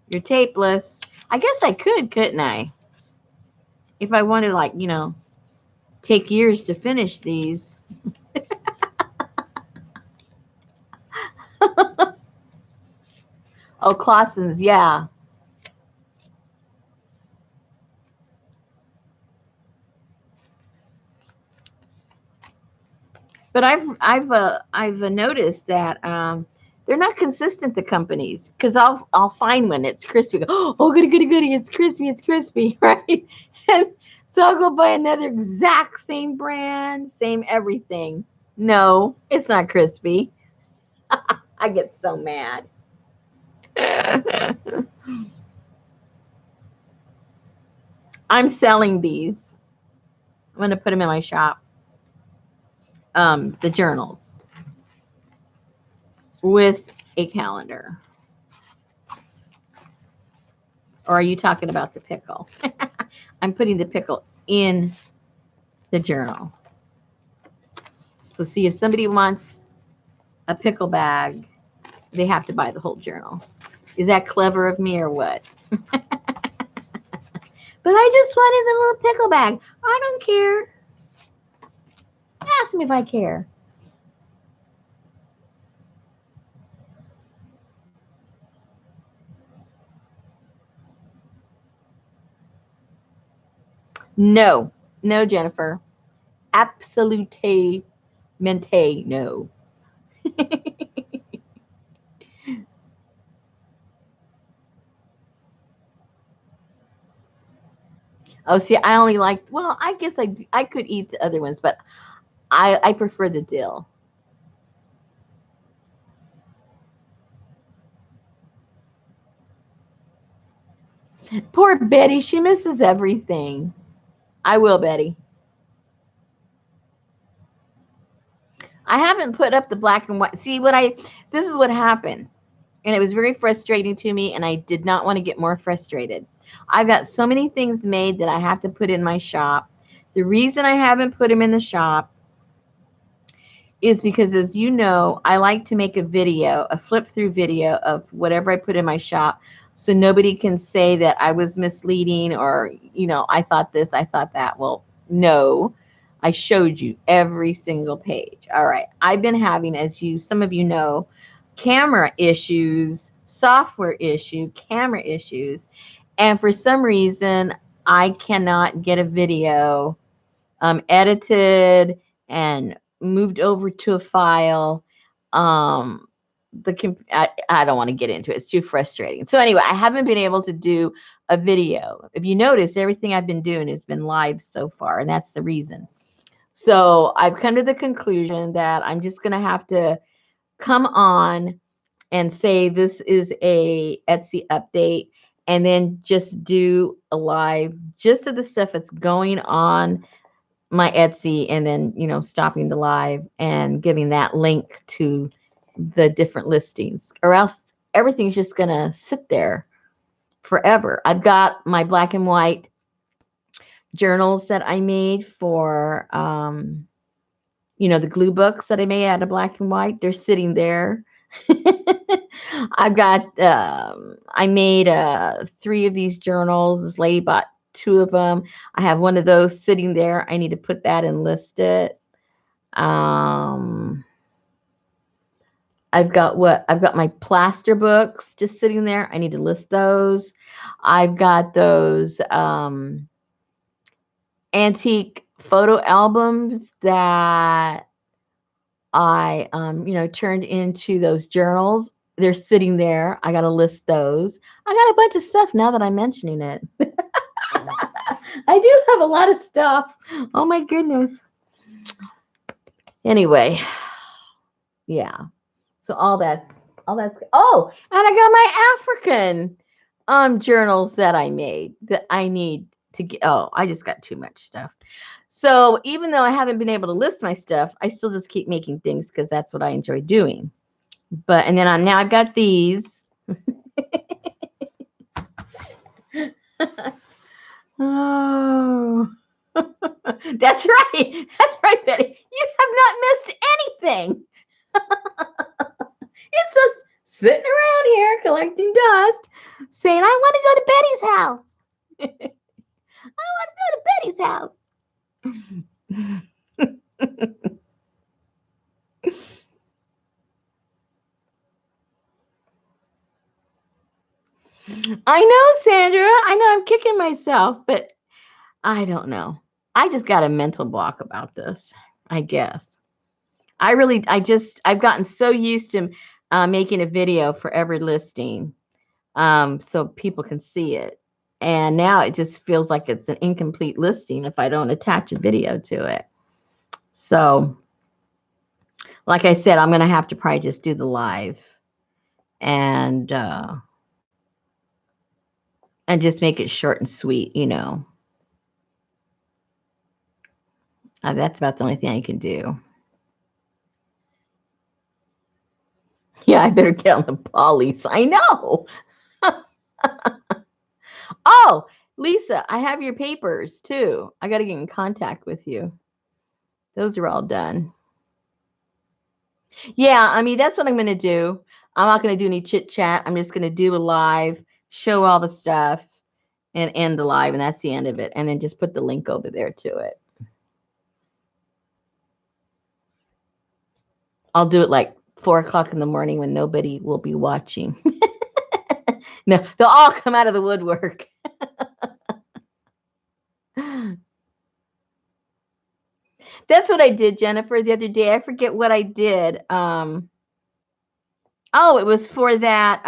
you're tapeless. I guess I could, couldn't I? If I wanted, like, take years to finish these. Oh, Clausen's, yeah. But I've noticed that they're not consistent, the companies, because I'll find one it's crispy. Go, oh, goody goody goody, it's crispy, right? And so I'll go buy another exact same brand, same everything. No, it's not crispy. I get so mad. I'm selling these. I'm gonna put them in my shop. The journals with a calendar. Or are you talking about the pickle? I'm putting the pickle in the journal. So see, if somebody wants a pickle bag, they have to buy the whole journal. Is that clever of me or what? But I just wanted the little pickle bag. I don't care. Ask me if I care. No, no, Jennifer. Absolute mente no. Oh, see, I only like. Well, I guess I could eat the other ones, but I prefer the dill. Poor Betty, she misses everything. I will, Betty. I haven't put up the black and white. See what I this is what happened. And it was very frustrating to me, and I did not want to get more frustrated. I've got so many things made that I have to put in my shop. The reason I haven't put them in the shop is because, as you know, I like to make a video, a flip through video of whatever I put in my shop, so nobody can say that I was misleading, or, I thought this, I thought that. Well, no, I showed you every single page. All right. I've been having, as some of you know, camera issues, software issue, camera issues. And for some reason, I cannot get a video edited and moved over to a file. Um, I don't want to get into it. It's too frustrating. So anyway, I haven't been able to do a video. If you notice, everything I've been doing has been live so far, and that's the reason. So I've come to the conclusion that I'm just going to have to come on and say this is a Etsy update, and then just do a live just of the stuff that's going on my Etsy, and then, stopping the live and giving that link to the different listings. Or else everything's just going to sit there forever. I've got my black and white journals that I made for, the glue books that I made out of black and white. They're sitting there. I've got, I made 3 of these journals. This lady bought 2 of them. I have one of those sitting there. I need to put that and list it. I've got my plaster books just sitting there. I need to list those. I've got those antique photo albums that I turned into those journals. They're sitting there. I got to list those. I got a bunch of stuff now that I'm mentioning it. I do have a lot of stuff. Oh my goodness. Anyway, yeah. So all that's oh, and I got my African journals that I made that I need to get. Oh, I just got too much stuff. So even though I haven't been able to list my stuff, I still just keep making things because that's what I enjoy doing. But and then now I've got these. Oh, that's right. That's right, Betty. You have not missed anything. It's just sitting around here collecting dust, saying, I want to go to Betty's house. I want to go to Betty's house. I know, Sandra. I know I'm kicking myself, but I don't know. I just got a mental block about this, I guess. I've gotten so used to making a video for every listing so people can see it. And now it just feels like it's an incomplete listing if I don't attach a video to it. So, like I said, I'm going to have to probably just do the live and just make it short and sweet, That's about the only thing I can do. Yeah, I better get on the polys. I know. Oh, Lisa, I have your papers too. I got to get in contact with you. Those are all done. Yeah, I mean, that's what I'm going to do. I'm not going to do any chit chat. I'm just going to do a live, show all the stuff, and end the live. And that's the end of it. And then just put the link over there to it. I'll do it like 4 o'clock in the morning when nobody will be watching. No, they'll all come out of the woodwork. That's what I did, Jennifer, the other day. I forget what I did. Oh, it was for that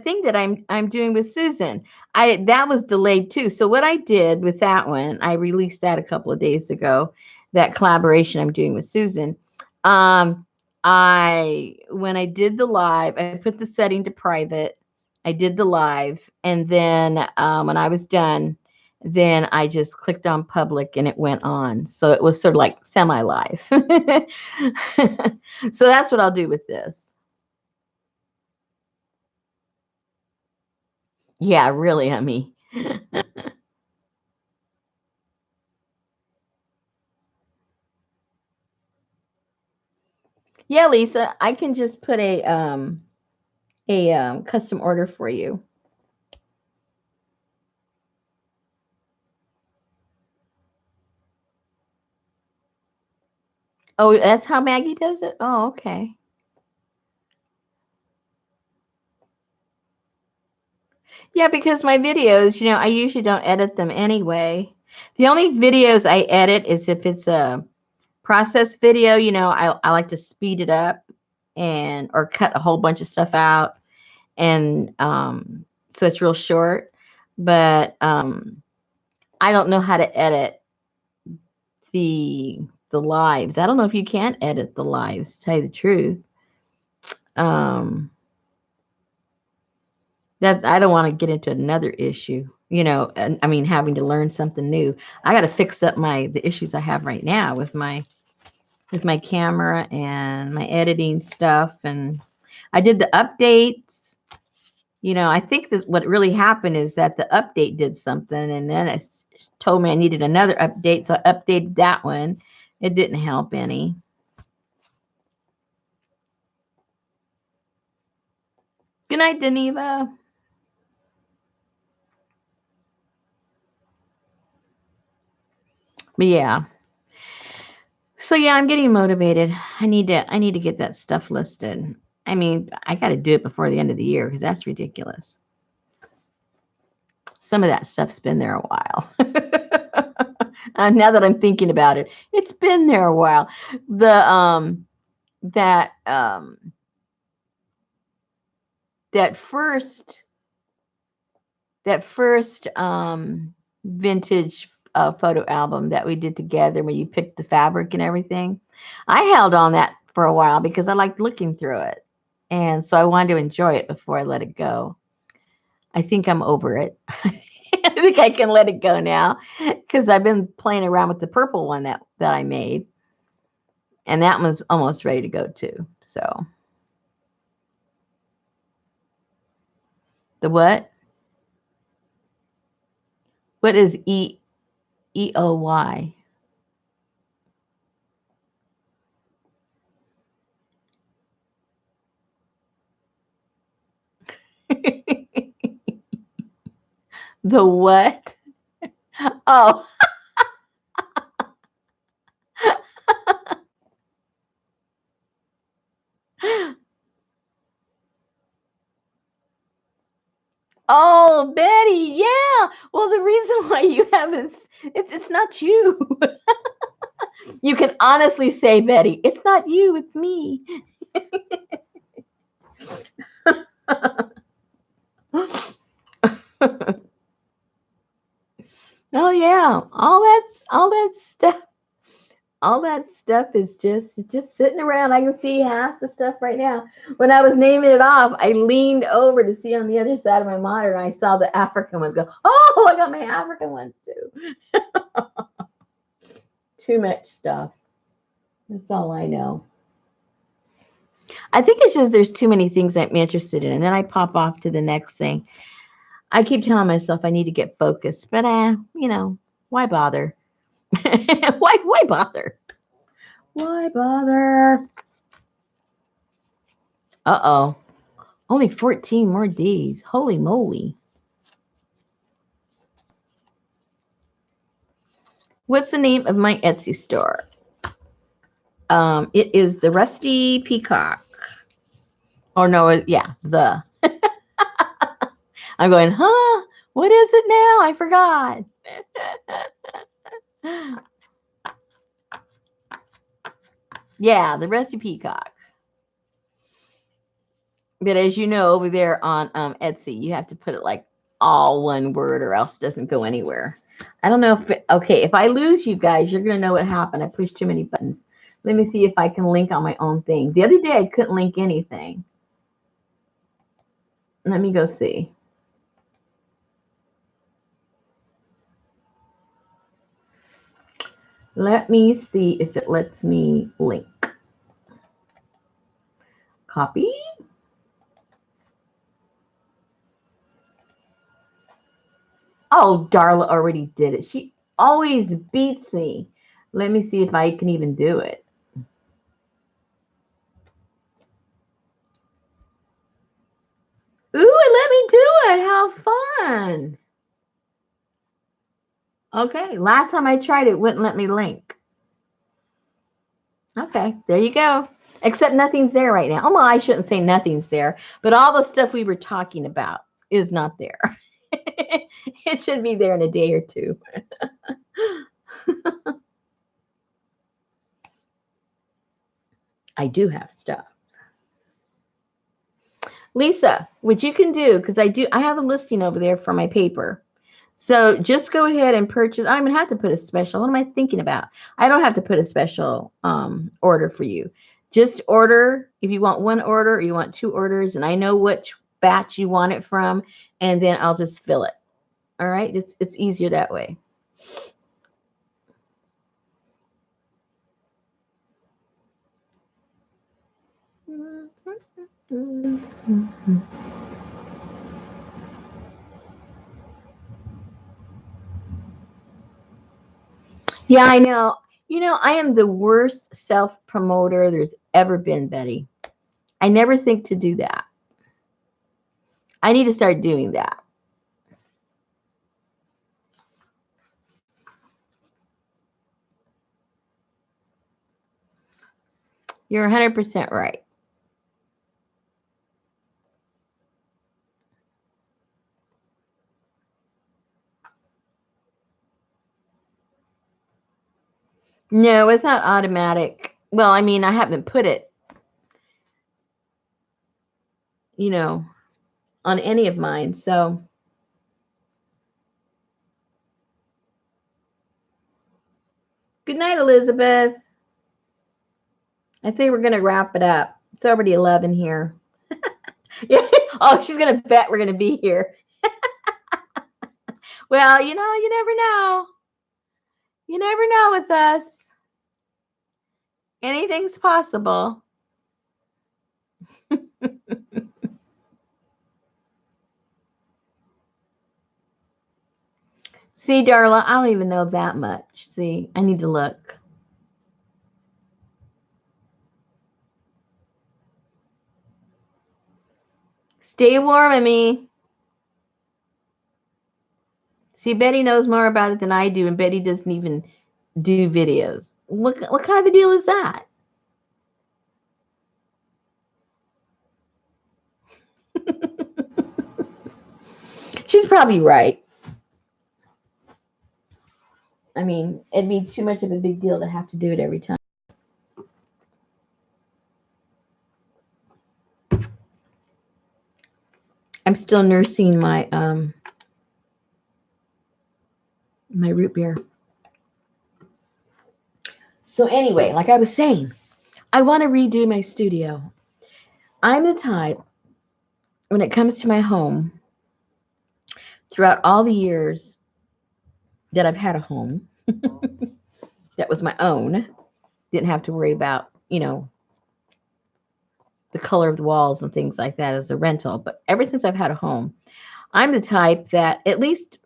thing that I'm doing with Susan. That was delayed too. So what I did with that one, I released that a couple of days ago. That collaboration I'm doing with Susan. When I did the live, I put the setting to private. I did the live, and then when I was done, then I just clicked on public and it went on. So it was sort of like semi-live. So that's what I'll do with this. Yeah, really, Emmy. Yeah, Lisa, I can just put a custom order for you. Oh, that's how Maggie does it? Oh, okay. Yeah, because my videos, I usually don't edit them anyway. The only videos I edit is if it's a process video, I like to speed it up or cut a whole bunch of stuff out. And so it's real short. But I don't know how to edit the lives. I don't know if you can edit the lives, to tell you the truth. That I don't want to get into another issue, and I mean having to learn something new. I got to fix up the issues I have right now with my camera and my editing stuff, and I did the updates. I think that what really happened is that the update did something, and then it told me I needed another update, so I updated that one. It didn't help any. Good night, Deneva. But yeah. So yeah, I'm getting motivated. I need to get that stuff listed. I mean, I got to do it before the end of the year because that's ridiculous. Some of that stuff's been there a while. Now that I'm thinking about it, it's been there a while. The that that first that first vintage photo album that we did together when you picked the fabric and everything, I held on that for a while because I liked looking through it. And so I wanted to enjoy it before I let it go. I think I'm over it. I think I can let it go now because I've been playing around with the purple one that I made. And that one's almost ready to go too. So the what? What is EOY? The what? Oh, oh, Betty. Yeah. Well, the reason why you haven't, it's not you. You can honestly say, Betty, it's not you, it's me. Oh yeah, all that stuff. All that stuff is just sitting around. I can see half the stuff right now. When I was naming it off, I leaned over to see on the other side of my monitor, and I saw the African ones go. Oh, I got my African ones too. Too much stuff. That's all I know. I think it's just there's too many things I'm interested in, and then I pop off to the next thing. I keep telling myself I need to get focused, but why bother? Why bother? Why bother? Uh-oh. Only 14 more D's. Holy moly. What's the name of my Etsy store? It is the Rusty Peacock. Oh no, yeah, the. I'm going, huh? What is it now? I forgot. Yeah, the Rusty Peacock. But as you know, over there on Etsy, you have to put it like all one word or else it doesn't go anywhere. I don't know okay, if I lose you guys, you're going to know what happened. I pushed too many buttons. Let me see if I can link on my own thing. The other day, I couldn't link anything. Let me go see. Let me see if it lets me link. Copy. Oh, Darla already did it. She always beats me. Let me see if I can even do it. Ooh, it let me do it. How fun. Okay, last time I tried it wouldn't let me link. Okay, there you go. Except nothing's there right now. Oh, well, I shouldn't say nothing's there, but all the stuff we were talking about is not there. It should be there in a day or two. I do have stuff. Lisa, what you can do, because I have a listing over there for my paper. So just go ahead and purchase. I'm gonna have to put a special. What am I thinking about? I don't have to put a special order for you. Just order if you want one order or you want two orders, and I know which batch you want it from, and then I'll just fill it. All right, it's easier that way. Mhm. Yeah, I know. You know, I am the worst self promoter there's ever been, Betty. I never think to do that. I need to start doing that. You're 100% right. No, it's not automatic. Well, I mean, I haven't put it, you know, on any of mine. So, good night, Elizabeth. I think we're going to wrap it up. It's already 11 here. Yeah. Oh, she's going to bet we're going to be here. Well, you never know. You never know with us. Anything's possible. See, Darla, I don't even know that much. See, I need to look. Stay warm, Amy. See, Betty knows more about it than I do, and Betty doesn't even do videos. What kind of a deal is that? She's probably right. I mean, it'd be too much of a big deal to have to do it every time. I'm still nursing my root beer. So anyway, like I was saying, I want to redo my studio. I'm the type when it comes to my home, throughout all the years that I've had a home that was my own, didn't have to worry about, the color of the walls and things like that as a rental. But ever since I've had a home, I'm the type that at least,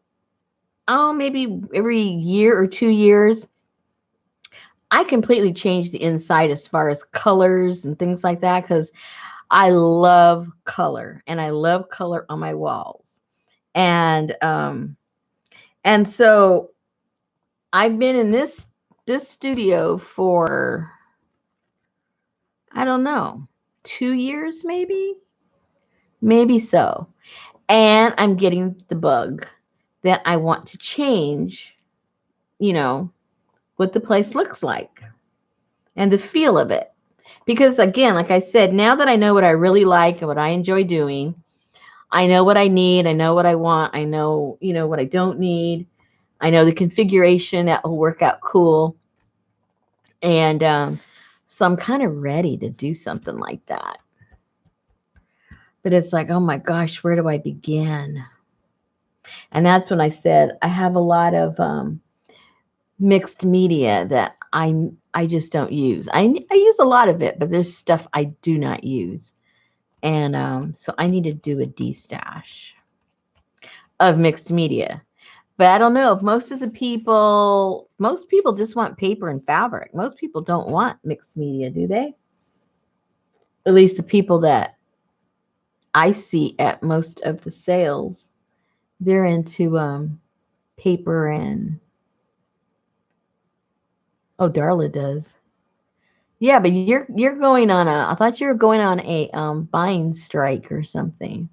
maybe every year or 2 years, I completely change the inside as far as colors and things like that because I love color and I love color on my walls. And so I've been in this studio for, I don't know, 2 years maybe so. And I'm getting the bug that I want to change, you know, what the place looks like and the feel of it. Because again, like I said, now that I know what I really like and what I enjoy doing, I know what I need, I know what I want, I know, what I don't need. I know the configuration that will work out cool. And so I'm kind of ready to do something like that. But it's like, oh my gosh, where do I begin? And that's when I said I have a lot of mixed media that I just don't use. I use a lot of it, but there's stuff I do not use. And so I need to do a destash of mixed media. But I don't know if most people just want paper and fabric. Most people don't want mixed media, do they? At least the people that I see at most of the sales, they're into paper and, oh, Darla does. Yeah, but you're going on a, I thought you were going on a buying strike or something.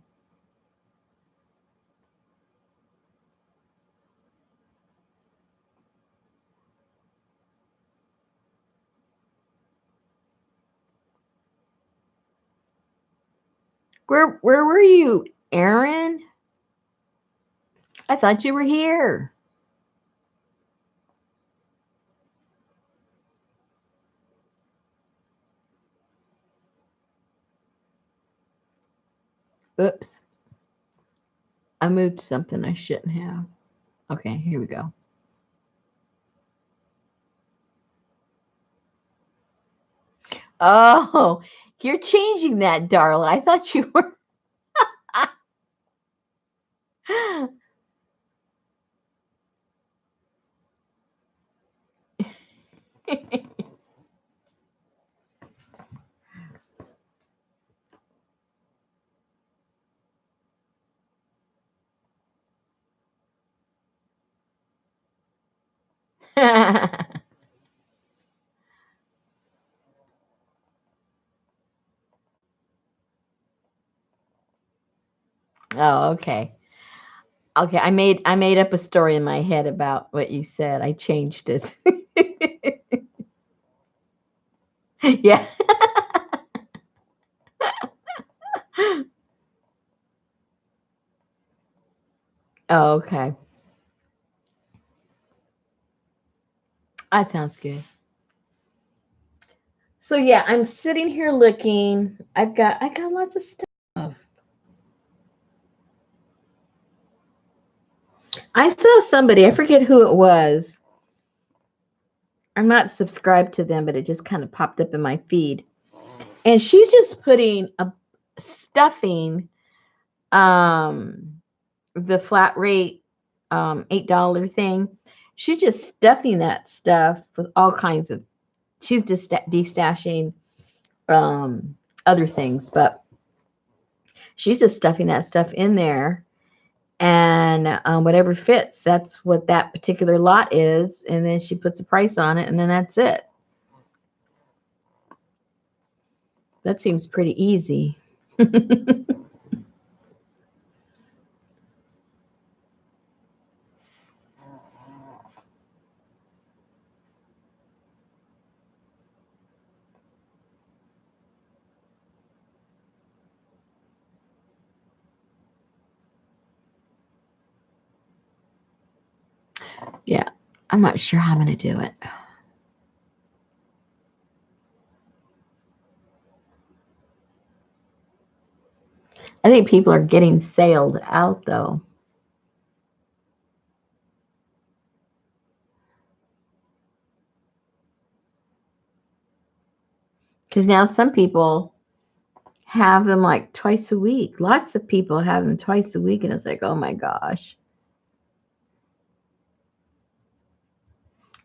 Where were you, Aaron? I thought you were here. Oops. I moved something I shouldn't have. Okay, here we go. Oh, You're changing that, Darla. I thought you were. Oh, okay. Okay, I made up a story in my head about what you said. I changed it. Yeah. Oh, okay. That sounds good. So yeah, I'm sitting here looking. I got lots of stuff. I saw somebody, I forget who it was. I'm not subscribed to them, but it just kind of popped up in my feed. And she's just putting a stuffing um the flat rate $8 thing. She's just stuffing that stuff with all kinds of she's just destashing other things, but she's just stuffing that stuff in there and whatever fits, that's what that particular lot is, and then she puts a price on it and then that's it. That seems pretty easy. Yeah, I'm not sure how I'm going to do it. I think people are getting sailed out though, because now some people have them like twice a week. Lots of people have them twice a week, and it's like, oh my gosh,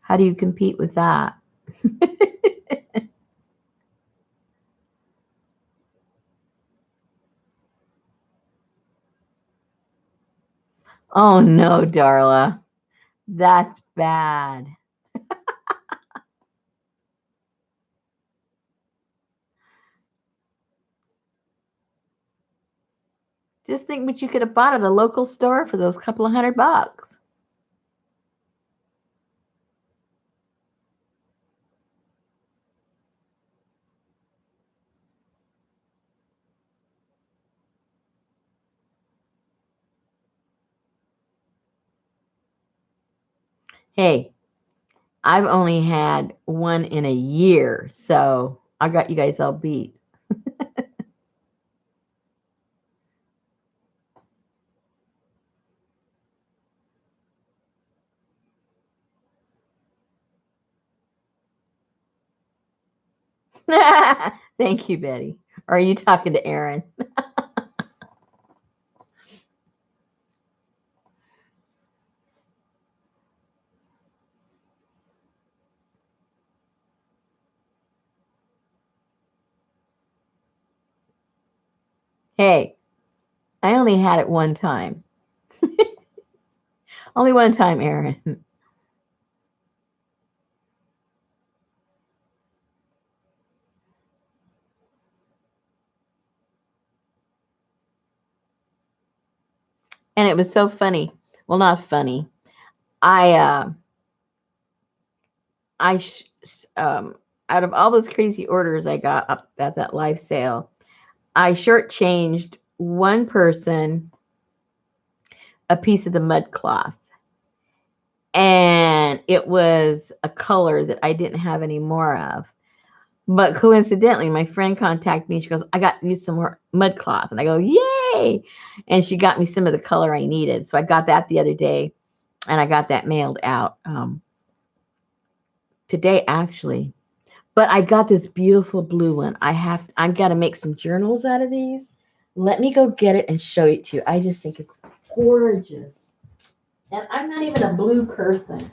how do you compete with that? Oh no, Darla, that's bad. Just think what you could have bought at a local store for those couple of $100. Hey, I've only had one in a year, so I got you guys all beat. Thank you, Betty. Or are you talking to Aaron? Hey, I only had it one time. Only one time, Aaron. And it was so funny. Well, not funny. I I out of all those crazy orders I got up at that live sale, I shortchanged one person a piece of the mud cloth. And it was a color that I didn't have any more of. But coincidentally, my friend contacted me. She goes, I got you some more mud cloth. And I go, yay. And she got me some of the color I needed. So I got that the other day and I got that mailed out today, actually. But I got this beautiful blue one. I've got to make some journals out of these. Let me go get it and show it to you. I just think it's gorgeous. And I'm not even a blue person.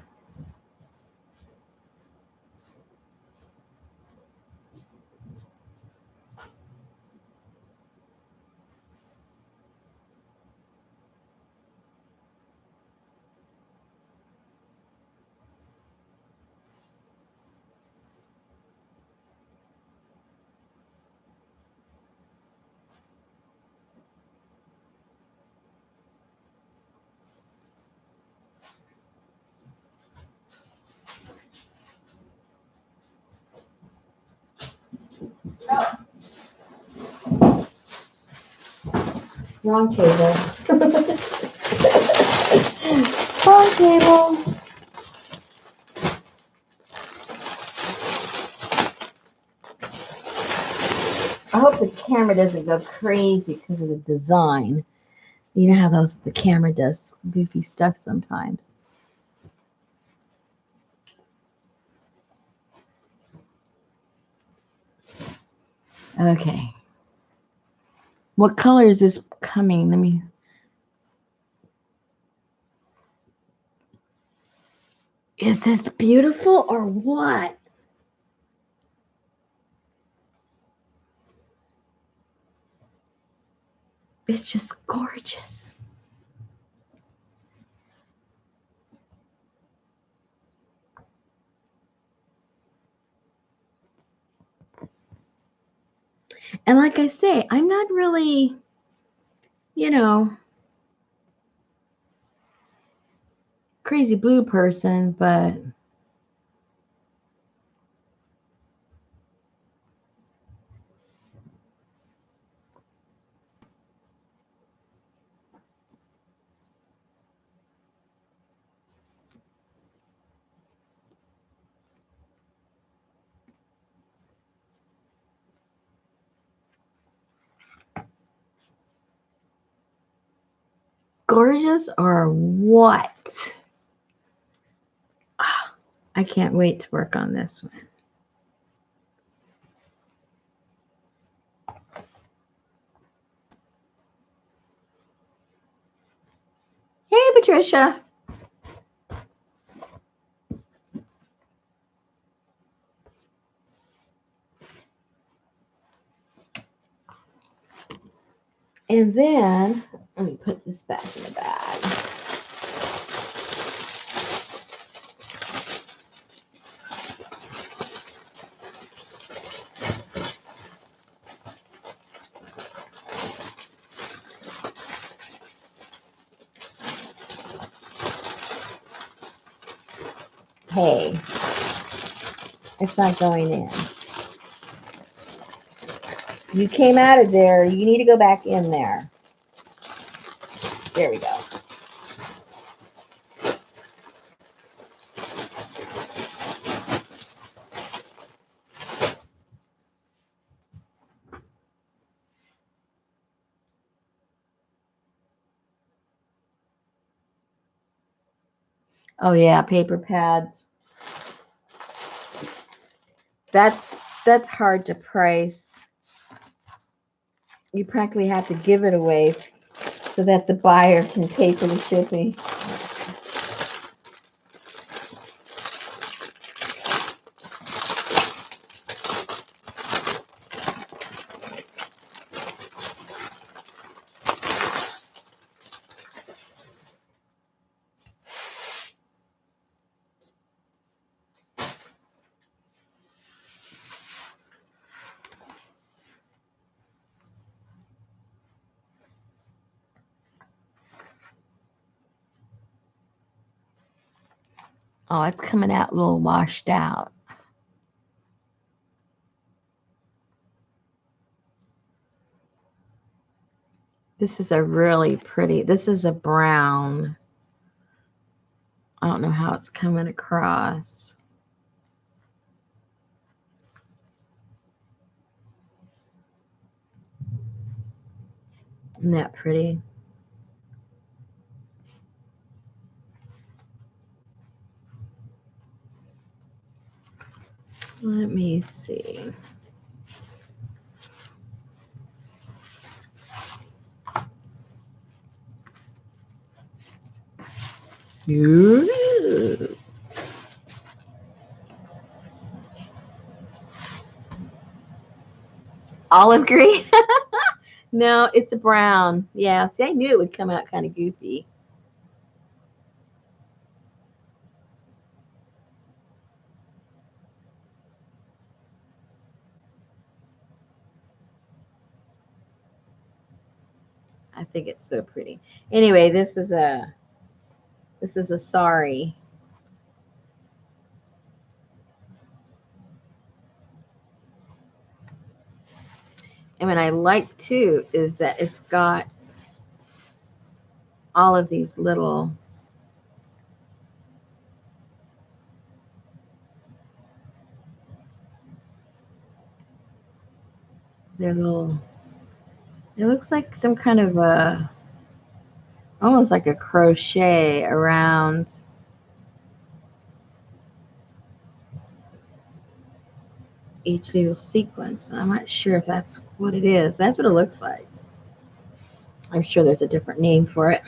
Wrong table. Wrong table. I hope the camera doesn't go crazy because of the design. You know how the camera does goofy stuff sometimes. Okay. What color is this coming? Let me. Is this beautiful or what? It's just gorgeous. And like I say, I'm not really, you know, crazy blue person, but gorgeous or what? I can't wait to work on this one. Hey, Patricia. And then, let me put this back in the bag. Hey, it's not going in. You came out of there. You need to go back in there. There we go. Oh yeah, paper pads. That's that's hard to price. You practically have to give it away so that the buyer can pay for the shipping. Oh, it's coming out a little washed out. This is a really pretty, this is a brown. I don't know how it's coming across. Isn't that pretty? Let me see. Ooh. Olive green? No, it's a brown. Yeah, see, I knew it would come out kind of goofy. I think it's so pretty. Anyway, this is a sorry. And what I like too is that it's got all of these little they're little it looks like some kind of a almost like a crochet around each little sequence. I'm not sure if that's what it is, but that's what it looks like. I'm sure there's a different name for it.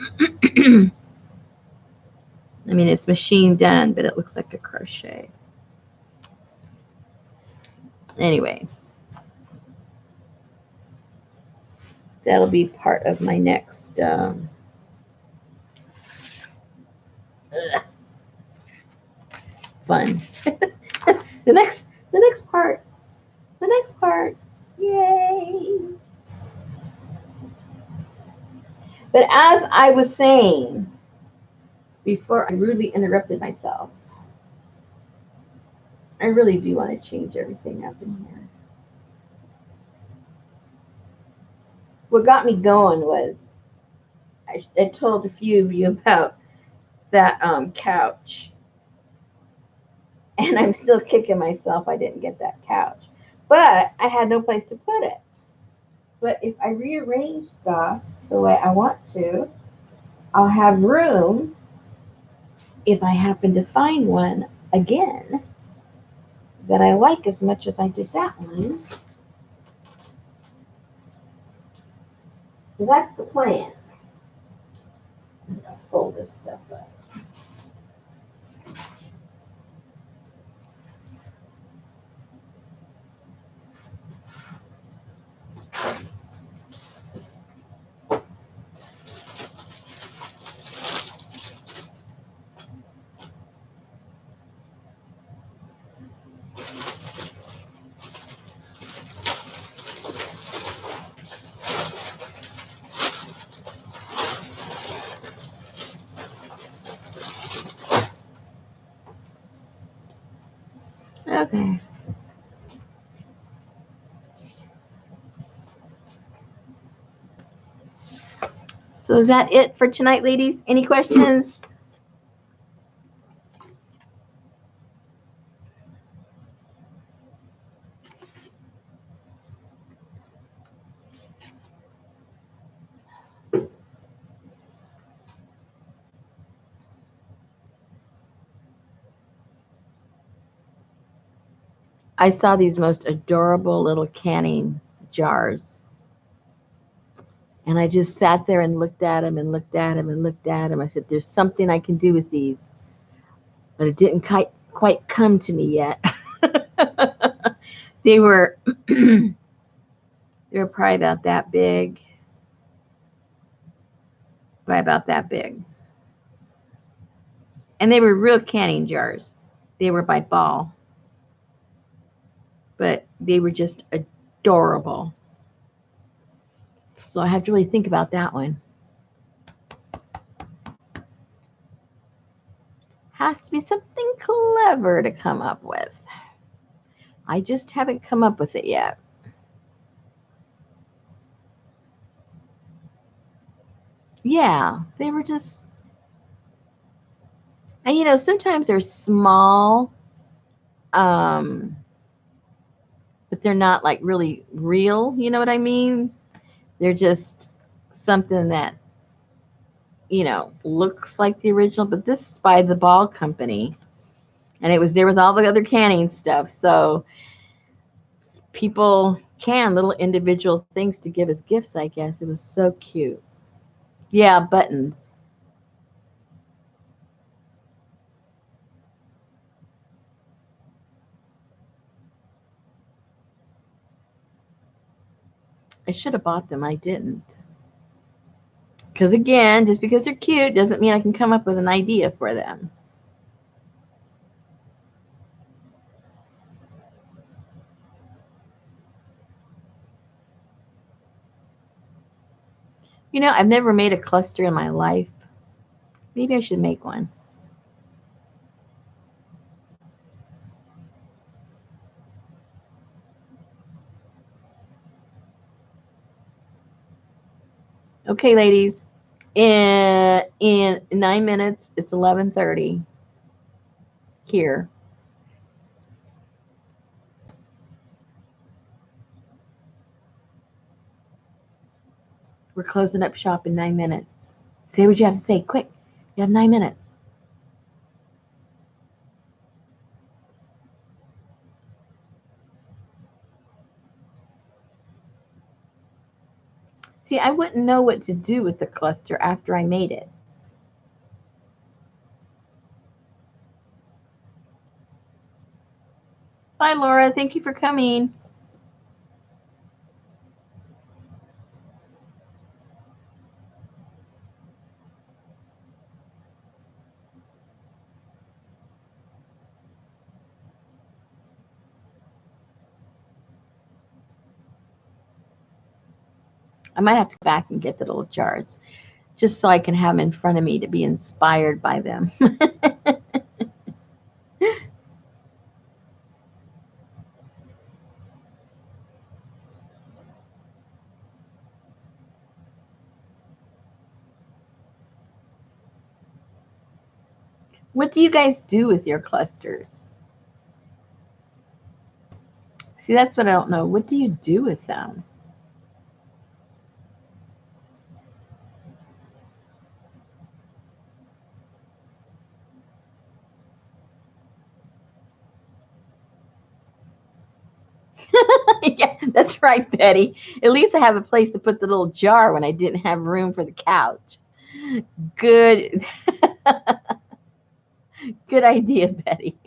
I mean, it's machine done, but it looks like a crochet. Anyway, that'll be part of my next fun. The next part. The next part. Yay! But as I was saying before I rudely interrupted myself, I really do want to change everything up in here. What got me going was I told a few of you about that couch, and I'm still kicking myself I didn't get that couch. But I had no place to put it. But if I rearrange stuff the way I want to, I'll have room if I happen to find one again that I like as much as I did that one. So that's the plan. I'm going to fold this stuff up. Okay. So is that it for tonight, ladies? Any questions? I saw these most adorable little canning jars. And I just sat there and looked at them and looked at them and looked at them. I said, there's something I can do with these. But it didn't quite come to me yet. They were they were probably about that big. By about that big. And they were real canning jars. They were by Ball. But they were just adorable. So I have to really think about that one. Has to be something clever to come up with. I just haven't come up with it yet. Yeah, they were just, and sometimes they're small, um, but they're not like really real. You know what I mean? They're just something that, looks like the original, but this is by the Ball Company. And it was there with all the other canning stuff. So people can little individual things to give as gifts, I guess. It was so cute. Yeah, buttons. I should have bought them. I didn't. Because again, just because they're cute doesn't mean I can come up with an idea for them. You know, I've never made a cluster in my life. Maybe I should make one. Okay, ladies. In 9 minutes, it's 11:30 here. We're closing up shop in 9 minutes. Say what you have to say, quick. You have 9 minutes. See, I wouldn't know what to do with the cluster after I made it. Bye, Laura. Thank you for coming. I might have to go back and get the little jars just so I can have them in front of me to be inspired by them. What do you guys do with your clusters? See, that's what I don't know. What do you do with them? Yeah, that's right, Betty. At least I have a place to put the little jar when I didn't have room for the couch. Good, good idea, Betty.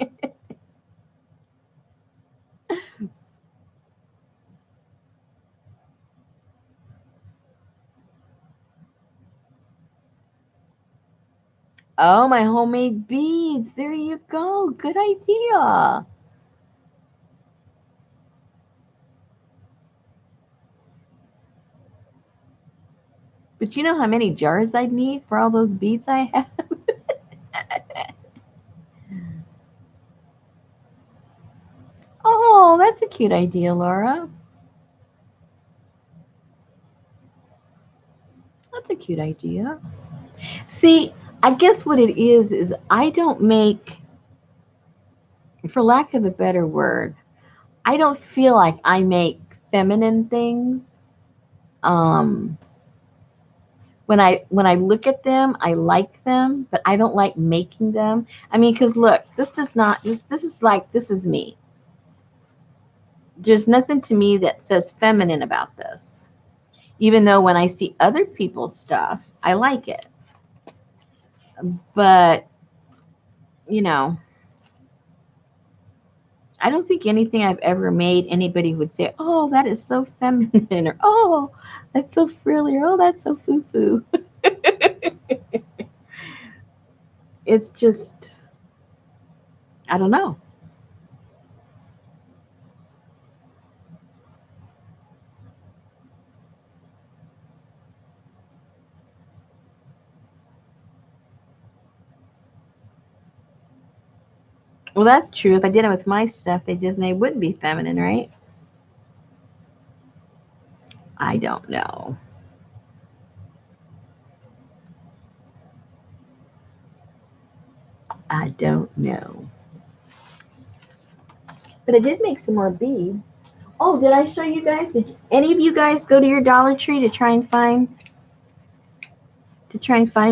Oh, my homemade beads. There you go. Good idea. But you know how many jars I'd need for all those beads I have? Oh, that's a cute idea, Laura. That's a cute idea. See, I guess what it is I don't make, for lack of a better word, I don't feel like I make feminine things. Um, when I look at them, I like them, but I don't like making them. I mean, because look, this does not this is like this is me. There's nothing to me that says feminine about this. Even though when I see other people's stuff, I like it. But you know, I don't think anything I've ever made anybody would say, "Oh, that is so feminine," or "Oh, that's so frilly," or "Oh, that's so foo-foo." It's just, I don't know. Well, that's true. If I did it with my stuff, they wouldn't be feminine, right? I don't know. I don't know. But I did make some more beads. Oh, did I show you guys? Did any of you guys go to your Dollar Tree to try and find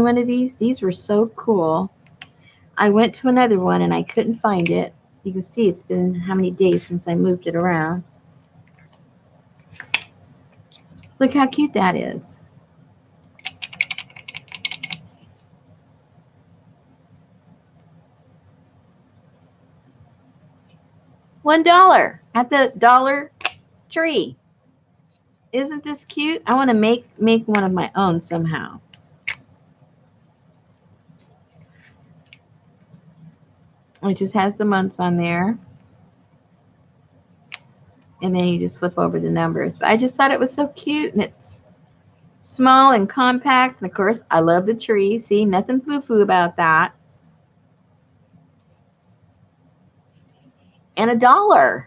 one of these? These were so cool. I went to another one and I couldn't find it. You can see it's been how many days since I moved it around. Look how cute that is. $1 at the Dollar Tree. Isn't this cute? I want to make one of my own somehow. It just has the months on there. And then you just flip over the numbers. But I just thought it was so cute, and it's small and compact. And of course, I love the tree. See, nothing foo-foo about that. And $1.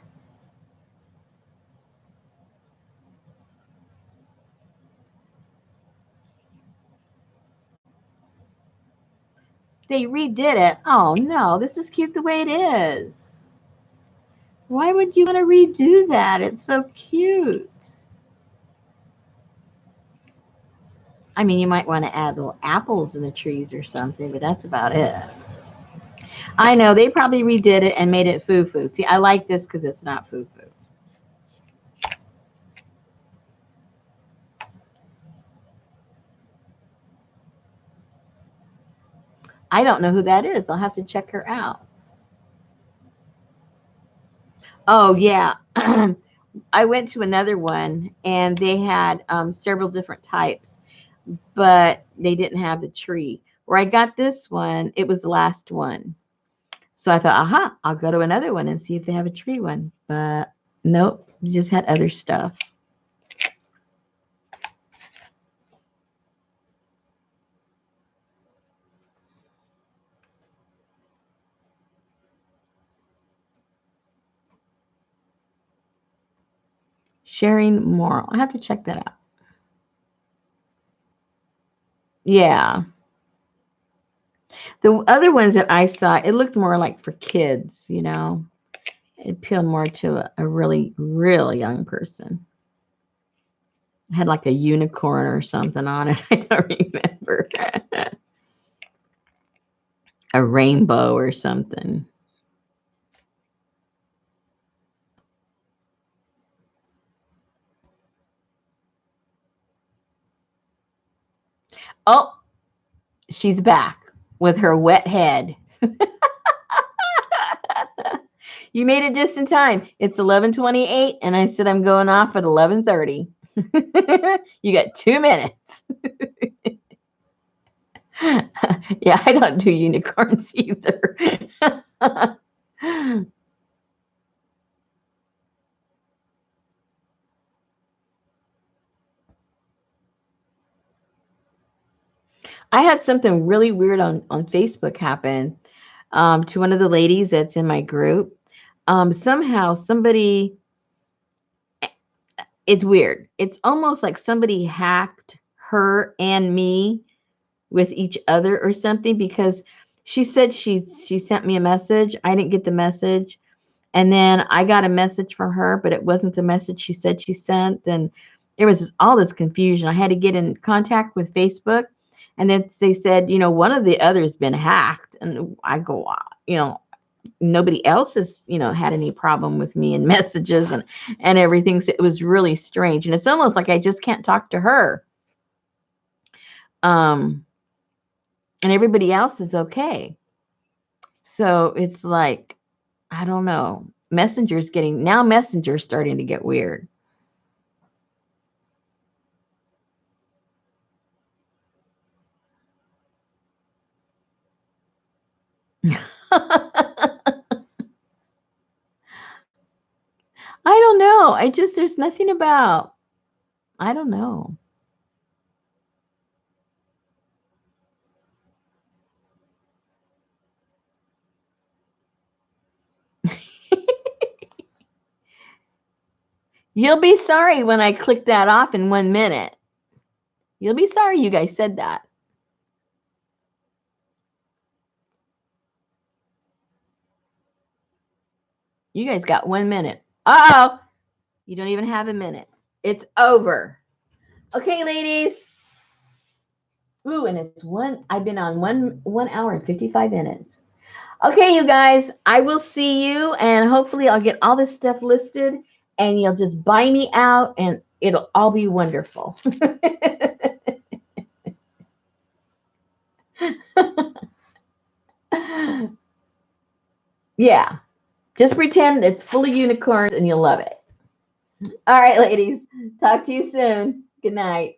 They redid it. Oh no, this is cute the way it is. Why would you want to redo that? It's so cute. I mean, you might want to add little apples in the trees or something, but that's about it. I know, they probably redid it and made it foo-foo. See, I like this because it's not foo-foo. I don't know who that is. I'll have to check her out. Oh, yeah. I went to another one and they had several different types, but they didn't have the tree. Where I got this one, it was the last one. So I thought, aha, I'll go to another one and see if they have a tree one. But nope, you just had other stuff. Sharing moral. I have to check that out. Yeah. The other ones that I saw, it looked more like for kids, you know. It appealed more to a really, really young person. It had like a unicorn or something on it. I don't remember. A rainbow or something. Oh, she's back with her wet head. You made it just in time. It's 11:28, and I said I'm going off at 11:30. You got 2 minutes. Yeah, I don't do unicorns either. I had something really weird on Facebook happen to one of the ladies that's in my group. Somehow somebody, it's weird. It's almost like somebody hacked her and me with each other or something, because she said she sent me a message. I didn't get the message. And then I got a message from her, but it wasn't the message she said she sent. And there was all this confusion. I had to get in contact with Facebook. And then they said, one of the others been hacked. And I go, nobody else has, had any problem with me and messages and everything. So it was really strange. And it's almost like I just can't talk to her. Um, and everybody else is okay. So it's like, I don't know. Messenger's starting to get weird. I don't know. There's nothing about, I don't know. You'll be sorry when I click that off in 1 minute. You'll be sorry you guys said that. You guys got 1 minute. Uh-oh. You don't even have a minute. It's over. Okay, ladies. Ooh, and it's I've been on 1 hour and 55 minutes. Okay, you guys, I will see you, and hopefully I'll get all this stuff listed, and you'll just buy me out, and it'll all be wonderful. Yeah, just pretend it's full of unicorns, and you'll love it. All right, ladies, talk to you soon. Good night.